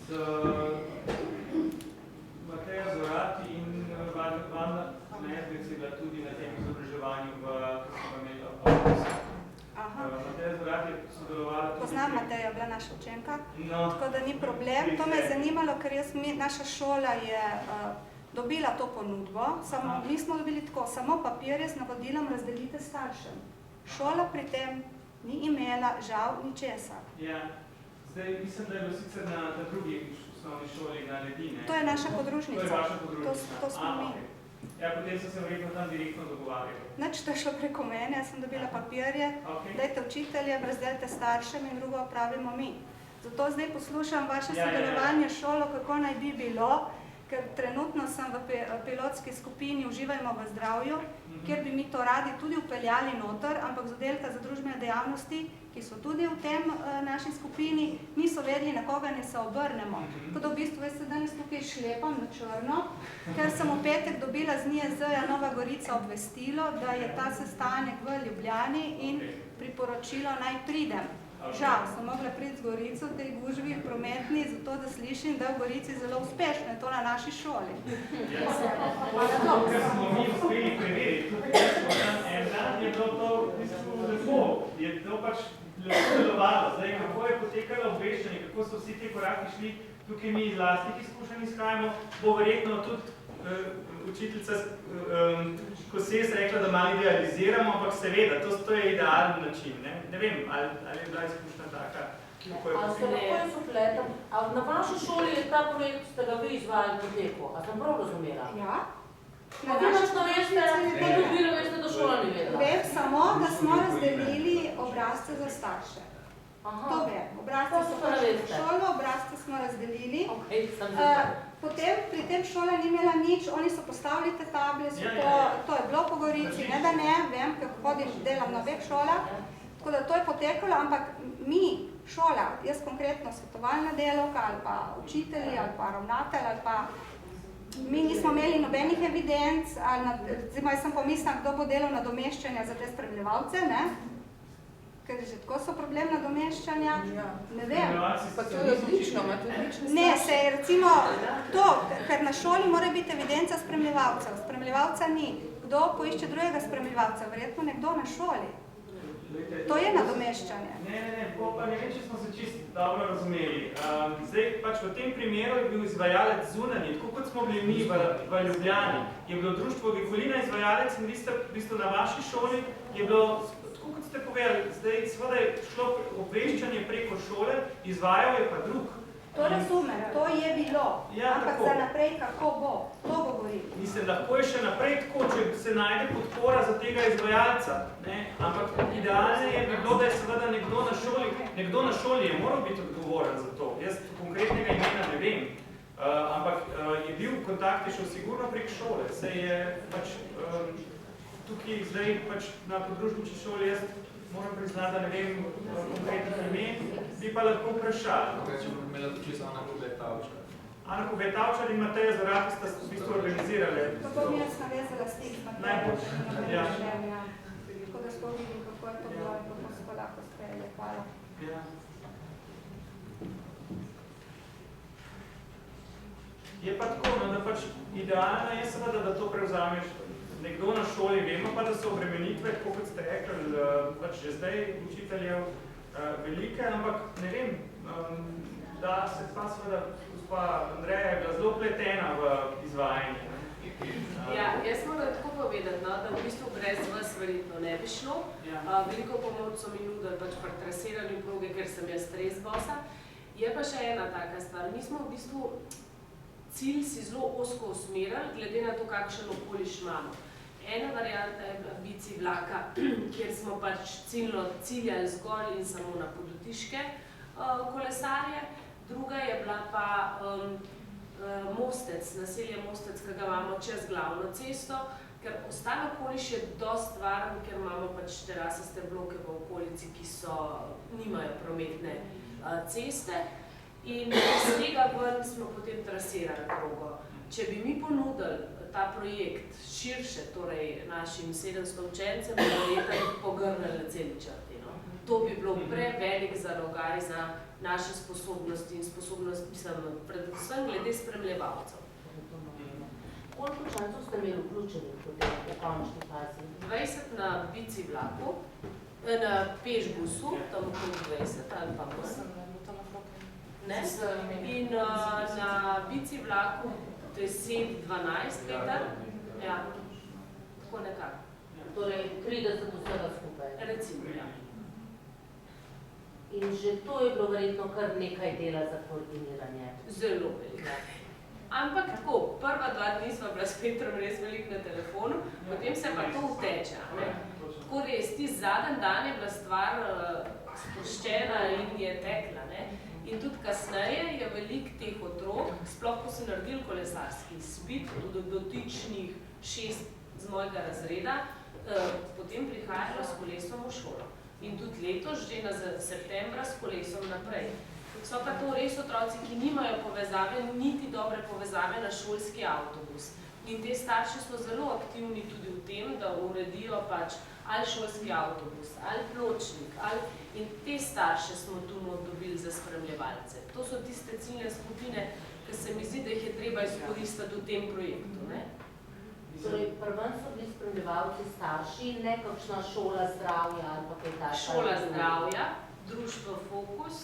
z Mateja Zorati in Vanda Knezbec je bila tudi na tem izobraževanju v Avgustu. Mateja Zorat je sodelovala tudi... Poznam Mateja, bila naša učenka, No, tako da ni problem. To me je zanimalo, ker naša šola je dobila to ponudbo, mi smo dobili tako, samo papirje z navodilom razdelite staršem. Šola pri tem ni imela žal ničesar. Ja, zdaj mislim, da je bilo sicer na drugi osnovni šoli na Ledine. To je naša podružnica. To je vaša podružnica. To smo mi. Ja, potem so se verjetno tam direktno dogovarjali. Nič, to je šlo preko mene, jaz sem dobila papirje, dajte učiteljem, razdelite staršem in drugo opravimo mi. Zato zdaj poslušam vaše sodelovanje s šolo, kako naj bi bilo, ker trenutno sem v pilotski skupini Uživajmo v zdravju, kjer bi mi to radi tudi upeljali noter, ampak z oddelka za družbene dejavnosti, ki so tudi v tem naši skupini, niso vedeli, na koga ne se obrnemo. Tako da v bistvu jaz se danes tukaj šlepam na črno, ker sem v petek dobila z NIJZ-ja Nova Gorica obvestilo, da je ta sestanek v Ljubljani in priporočilo naj pridem. Žal, sem mogla priti z Gorico v tej gužvi prometni, zato da slišim, da je v Gorici zelo uspešno, je to na naši šoli. Ker smo mi uspeli preveriti, en dan je bilo to v bistvu lepo, je to pač lepo delovalo. Zdaj, kako je potekalo obveščanje, kako so vsi te koraki šli, tukaj mi iz lastnih izkušenj izhajamo, bo verjetno tudi učiteljica Koses rekla, da malo idealiziramo, ampak seveda, to je idealen način. Ne vem, ali je bila izkušnja taka, kako je potekalo. A se lahko jaz upletam, a na vaši šoli je ta projekt, ste ga vi izvajali poteku, a sem prav razumela? Ja. Na naši šoli veste, da šola ni vedela? Vem samo, da smo razdelili obrazce za starše. To vem, obrazce so prišli v šolo, obrazce smo razdelili. Potem pri tem šola ni imela nič, oni so postavili te table, to je bilo po Gorici, ne da ne, vem, ker hodim, delam na obeh šolah, tako da to je potekalo, ampak mi, šola, jaz konkretno svetovalna delavka ali pa učitelji ali pa ravnatelj ali pa mi nismo imeli nobenih evidenc, recimo jaz sem pomislila, kdo bo delal nadomeščanja za te spremljevalce, ne? Ker že tako so problem nadomeščanja, ne vem. Pa to je odlično, ima to odlično starše. Ne, se je recimo to, ker na šoli mora biti evidenca spremljevalcev. Spremljevalca ni. Kdo poišče drugega spremljevalca? Verjetno nekdo na šoli. To je nadomeščanje. Ne, pa ne vem, če smo se čisto dobro razumeli. Zdaj, pač v tem primeru je bil izvajalec zunanji, tako kot smo bili mi v Ljubljani. Je bilo društvo Gekolina izvajalec in v bistvu na vaši šoli je bilo, tako kot ste povedali, zdaj seveda je šlo obveščanje preko šole, izvajal je pa drug. To razumem, to je bilo, ampak za naprej kako bo, to govorim. Mislim, lahko je še naprej tako, če se najde podpora za tega izvajalca, ampak idealno je bilo, da je seveda nekdo na šoli je moral biti odgovoren za to. Jaz konkretnega imena ne vem, ampak je bil v kontakti šel sigurno prek šole, se je pač tukaj zdaj pač na podružnični šoli, jaz moram priznati, da ne vem konkretno ime, bi pa lahko vprašali. Če bomo imela tudi Ana Kubetavčar. Ana Kubetavčar in Mateja Zorat sta v bistvu organizirali. Kako mi jaz navezala stik s Matejo, tako da sploh vidim, kako je to bilo in kako se pa lahko sprejeli. Hvala. Je pa tako, da pač idealno je seveda, da to prevzameš nekdo na šoli, vemo pa, da so obremenitve, tako kot ste rekli, pač že zdaj učiteljev velike, ampak ne vem, da se pa seveda gospa Andreja je bila zelo pletena v izvajanje. Ja, jaz moram tako povedati, da v bistvu brez vas verjetno ne bi šlo. Veliko pomoč so mi nudili pač pri trasiranju proge, ker sem jaz stres bosa. Je pa še ena taka stvar. Mi smo v bistvu cilj si zelo ozko usmerili, glede na to, kakšen okoliš imamo. Ena varianta je bila bici vlaka, kjer smo pač ciljali zgolj in samo na podotiške kolesarje. Druga je bila pa Mostec, naselje Mostec, ki ga imamo čez glavno cesto, ker ostalo okoliš je dost varen, ker imamo pač terasaste bloke v okolici, ki nimajo prometne ceste. In iz tega ven smo potem trasirali progo. Če bi mi ponudili ta projekt širše, torej našim 700 učencem, bi verjetno pogrnili na celi črti. To bi bilo prevelik zalogaj za naše sposobnosti in sposobnost, predvsem glede spremljevalcev. koliko učencev ste imeli vključenih potem v končni fazi? 20 na bici vlaku, na pešbusu, tam okoli 20 ali pa manj. Ne? In na bici vlaku 10-12 meter. Ja, tako nekako. Torej 30 vsega skupaj. Recimo, ja. In že to je bilo verjetno kar nekaj dela za koordiniranje. Zelo veliko. Ampak tako, prva 2 dni sva bila s Petrom res veliko na telefonu, potem se pa to uteče. Tako res, ti zadnji dan je bila stvar sproščena in je tekla. Ne? In tudi kasneje je veliko teh otrok, sploh ko so naredili kolesarski izpit, tudi dotičnih 6 z mojega razreda, potem prihajalo s kolesom v šolo. In tudi letos, že na septembra, s kolesom naprej. So pa to res otroci, ki nimajo povezave, niti dobre povezave na šolski avtobus. In te starši so zelo aktivni tudi v tem, da uredijo pač ali šolski avtobus, ali pločnik, in te starše smo tu dobili za spremljevalce. To so tiste ciljne skupine, ki se mi zdi, da jih je treba izkoristiti v tem projektu. Ne? Torej, prvem so bili spremljevalci starši, ne kakšna šola zdravja ali pa kaj tako? Šola zdravja, društvo Fokus,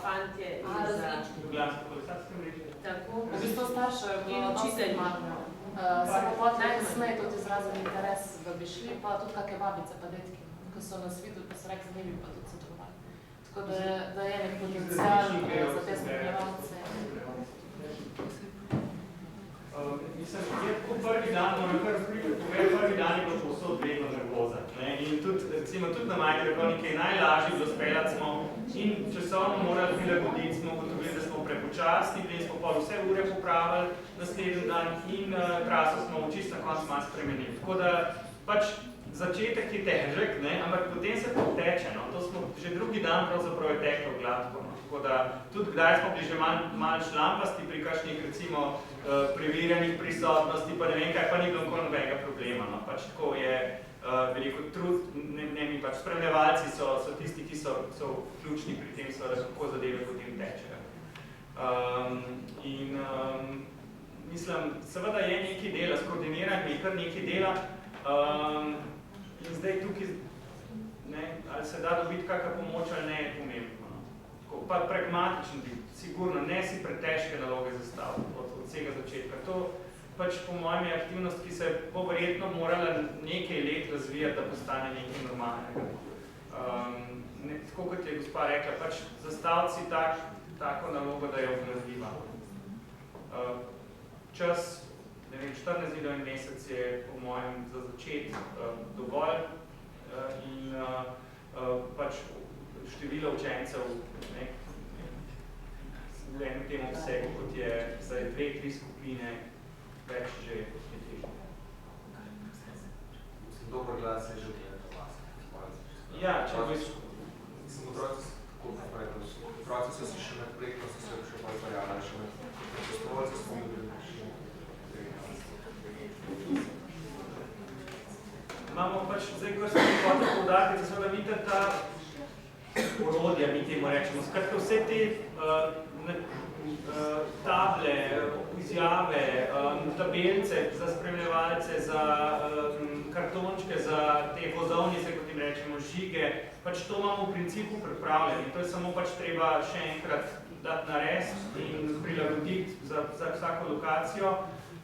fantje iz Ljubljansko kolesarsko mreže. Tako. V bistvu staršev in učitelji. Samo potem najkasneje tudi izrazili interes, da bi šli, pa tudi kakšne babice pa detki, ki so nas videli, pa so rekli, da bi pa tudi sodelovali. Tako da je nek potencial za te spremljevalce. Mislim, je tako prvi dan, moram kar povedati, prvi dan je bilo povsod vedno nervoza. In tudi, recimo, tudi na majhni rekovniki je najlažje bilo speljati smo in časovno morali prilagoditi, smo ugotovili, da smo prepočasni, da smo pol vse ure popravili naslednji dan in traso smo čisto na koncu malo spremenili. Tako da pač začetek je težek, ampak potem se to teče. To smo že drugi dan pravzaprav je teklo gladko. Tako da tudi kdaj smo bili že malo šlampasti pri kakšnih, recimo, preverjanih prisotnosti, pa ne vem kaj, pa ni bilo nikoli nobenega problema. Pač tako je veliko trud, mi pač spremljevalci so tisti, ki so ključni pri tem, kako zadeve potem tečejo. In mislim, seveda je nekaj dela, s koordiniranjem je kar nekaj dela, in zdaj tukaj, ali se da dobiti kakšna pomoč ali ne, je pomembno. Pa pragmatičen biti, sigurno, ne si pretežke naloge zastaviti od vsega začetka. To pač po mojem je aktivnost, ki se bo verjetno morala nekaj let razvijati, da postane nekaj normalnega. Tako kot je gospa rekla, pač zastaviti si tako nalogo, da je obvladljiva. Čas, ne vem, 14 dni do en mesec je po mojem za začet dovolj in pač število učencev v enem tem obsegu, kot je zdaj 2-3 skupine, več že je težko. Dober glas je že gledati vas. Ja, če bi... Otroci so si še med projektom, so se še bolj pojavljali, še med prostovoljci smo bili Imamo pač zdaj, ko se hotel poudariti, da seveda vidite ta orodja, mi temu rečemo. Skratka, vse te table, izjave, tabelce za spremljevalce, za kartončke, za te vozovnice, kot jim rečemo, žige, pač to imamo v principu pripravljeni. To je samo pač treba še enkrat dati nares in prilagoditi za vsako lokacijo.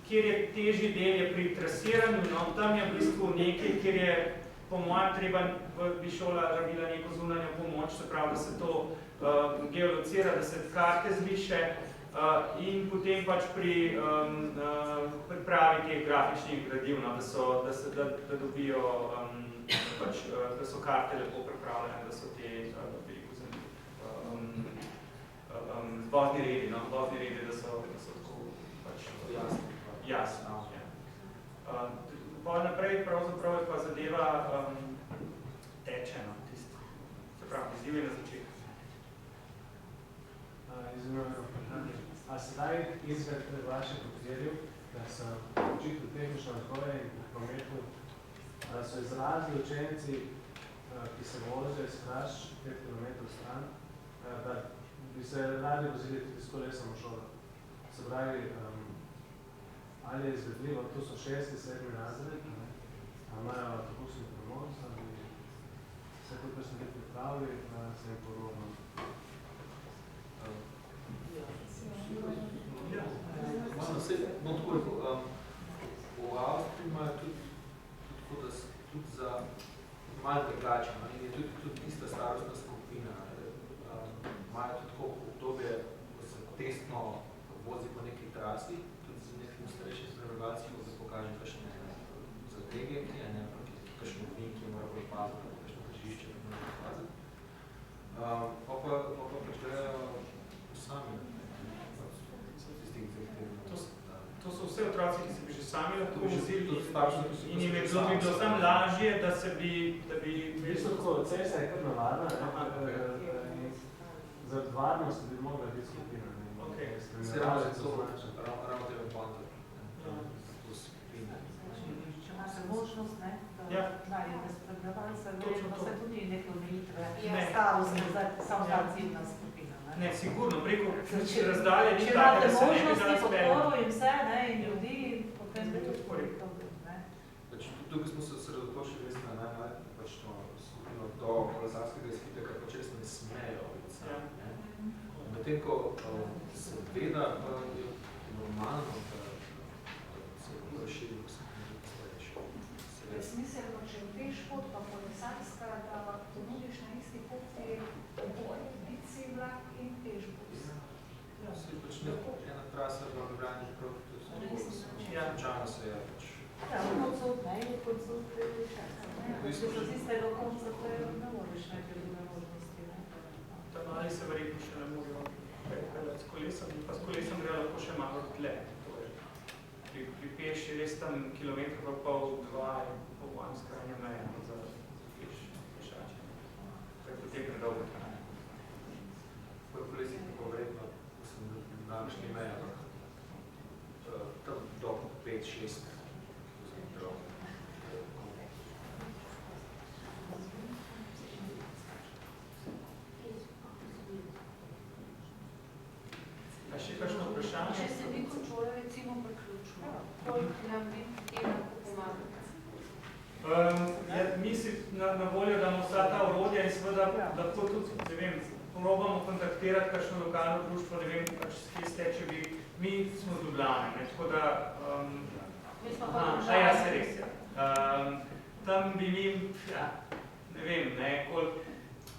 Kjer je težji del je pri trasiranju, tam je v bistvu nekaj, kjer je po mojem treba, bi šola rabila neko zunanjo pomoč, se pravi, da se to geolocira, da se karte zviše in potem pač pri pripravi teh grafičnih gradiv, da dobijo, da so karte lepo pripravljene, da so te vozni redi, da so tako pač jasno. Naprej pravzaprav je pa zadeva teče, se pravi, izziv je na začetku. Izumljeno vprašanje. A sedaj izved vaših okvirjev, da so učitelj tehnične vzgoje in prometu, so izrazili učenci, ki se vozijo iz Kraš 5 km stran, da bi se radi vozili tudi s kolesom v šolo. Se pravi, ali je izvedljivo, to so 6. 7. razred, ali imajo avtobusni prevoz, ali vse to, kar sem pripravili, se je podobno. V Avstriji imajo tudi za malo drugače, je tudi ista starostna skupina. Imajo tudi tako obdobje, ko se testno vozi po neki trasi, tudi z nekim starejšim spremljevalcem, ko se pokaže kakšne zadege, kakšne ovinki, ki mora bolj paziti, kakšne križišče, ki mora bolj paziti. Pa pač grejo sami. To so vse otroci, ki se bi že sami lahko vozili in jim je bilo samo lažje, da se bi... Cesta je kar navadna, zaradi varnosti bi mogla biti skupina. Se ravno tebe panta. Če imate možnost, da najdete spremljevalce, pa se tudi neke omejitve starostne, samo ta ciljna skupina. Ne, sigurno, preko razdalje ni če tako, da imate se ne bi možnosti, dala podporo in vse, in ljudi, potem bi tudi korektno. Tukaj smo se osredotočili res na najmanj skupino do kolesarskega izpita, kar pač res ne smejo biti sami. Medtem ko seveda pa je normalno, da se razširi v skupino starejši. Jaz mislim, da če veš pot pa kolesarska, da ponudiš na isti poti oboje, bici, vlak in pešbus. Se je pač ena trasa v Ljubljani, slučajno se je pač... Ja, koncov, je koncov, če so z istega konca, to je ne moreš neke druge možnosti. Tam mali se verjetno še ne morajo prepeljati s kolesom, pa s kolesom gre lahko še malo tle. Pri peš je res tam kilometr pa pol, 2 in po mojem skrajnja meja za pešače. To je potem predolgo traje. Po kolesi je pa vredno, ko sem današnji meja, tam do 5-6 kilometrov. A še kakšno vprašanje? Če se vi kot šole recimo priključimo, koliko nam bi kje lahko pomagati? Mi si na voljo damo vsa ta orodja in seveda lahko tudi, ne vem, probamo kontaktirati kakšno lokalno društvo, ne vem, pač kje ste, če bi, mi smo z Ljubljane, tako da... Mi smo pa Ljubljane. Ja, se res, ja. Tam bi mi, ja, ne vem, koliko...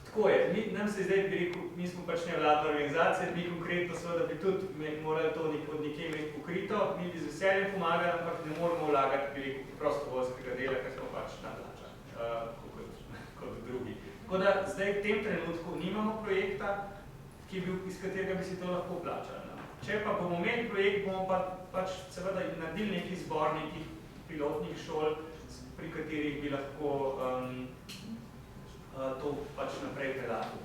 Tako je, nam se zdaj bi rekel, mi smo pač nevladna organizacija, mi konkretno seveda bi tudi morali to od nekje imeti pokrito, mi bi z veseljem pomagali, ampak ne moramo vlagati, bi rekel, prostovoljskega dela, ker smo pač nadlača, kot drugi. Tako da zdaj v tem trenutku nimamo projekta, iz katerega bi si to lahko plačali. Če pa bomo imeli projekt, bomo pa pač seveda naredili nekih zbor, nekih pilotnih šol, pri katerih bi lahko to pač naprej pelati.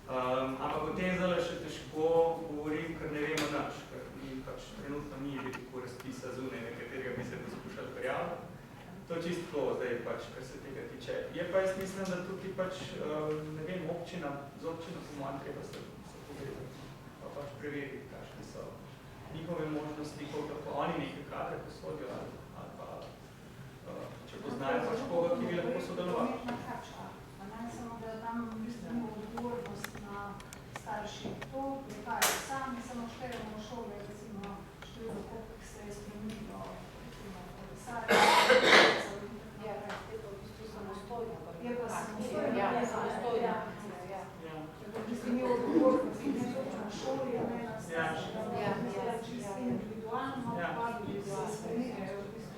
Ampak o tem zdaj še težko govorim, ker ne vemo nič, ker pač trenutno ni že tako razpisa zunaj, na katerega bi se poskušali prijaviti. To čisto zdaj pač, kar se tega tiče. Je pa jaz mislim, da tukaj pač, ne vem, z občino po mojem treba se pogledati, pa pač preveriti, kakšne so njihove možnosti, koliko pa oni nekaj kadre posodijo ali pa če poznajo pač koga, ki bi lahko sodelovali. Samo da tam v bistvu odgovornost na starših. To prihaja sami, samo štejemo šole, recimo število, koliko se je spremenilo, recimo kolesarje, je pa v bistvu samostojno. Je pa samostojno. V bistvu ni odgovornost, ne točno na šoli, ne na starših. Čisto individualno, pa bi se spremenjajo v bistvu.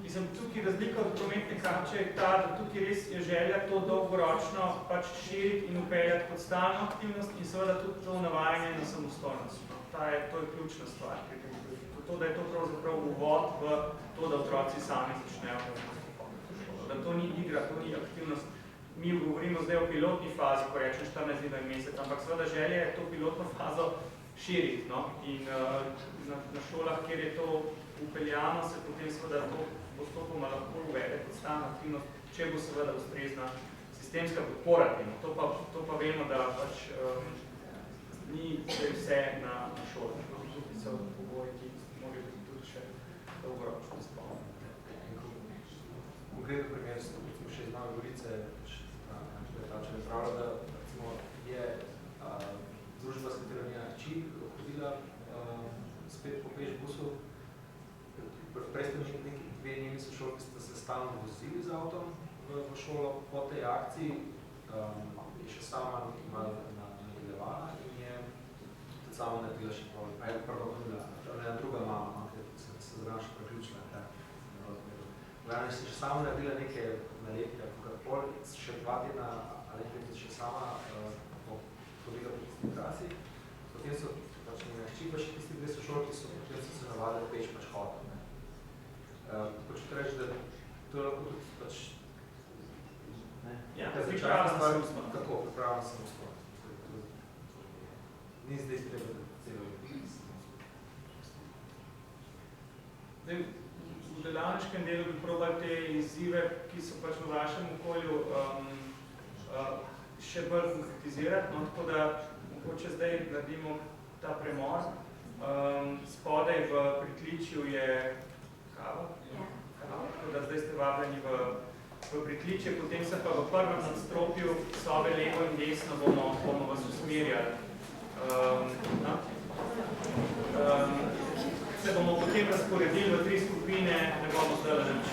Mislim, tukaj razlika od prometne karče je ta, da tukaj res je želja to dolgoročno pač širiti in upeljati kot stalno aktivnost in seveda tudi to navajanje na samostojnost. To je ključna stvar. To, da je to pravzaprav uvod v to, da otroci sami začnejo da to ni igra, to ni aktivnost. Mi govorimo zdaj o pilotni fazi, ko rečem 14 dni in mesec, ampak seveda želja je to pilotno fazo širiti. In na šolah, kjer je to upeljano, se potem seveda to postopoma lahko uvede kot stalna aktivnost, če bo seveda ustrezna sistemska podpora temu. To pa vemo, da pač ni vse na šolah. Tukaj so pogoji, ki morajo biti tudi dolgoročno spomnim. Konkretno primer, recimo še iz Nove Gorice, Tača je pravila, da recimo je družba, s katero njena hči hodila spet po pešbusu. Prej ste nekaj dve njeni sošolki sta se stalno vozili z avtom v šolo. Po tej akciji je še sama malo nadaljevala in je tudi sama naredila še ena druga mama, ki se zraven še preključila. V glavnem se še sama naredila neke nalepke, pol še 2 tedna ali nekaj še sama hodila po tisti trasi. Potem so pač njena hči pa še tisti 2 sošolki, potem so se navadili peč pač hodil. Hočete reči, da to je lahko tudi pač pripravljena samostojnost. Tako, pripravljena samostojnost. Ni zdaj treba celo V delavniškem delu bi probali te izzive, ki so pač v vašem okolju, še bolj konkretizirati, no, tako da mogoče zdaj naredimo ta premor. Spodaj v pritličju je kava, tako da zdaj ste vabljeni v pritličje, potem se pa v prvem nadstropju sobe levo in desno bomo vas usmerjali. Se bomo potem razporedili v 3 skupine, ne bomo zdaj nič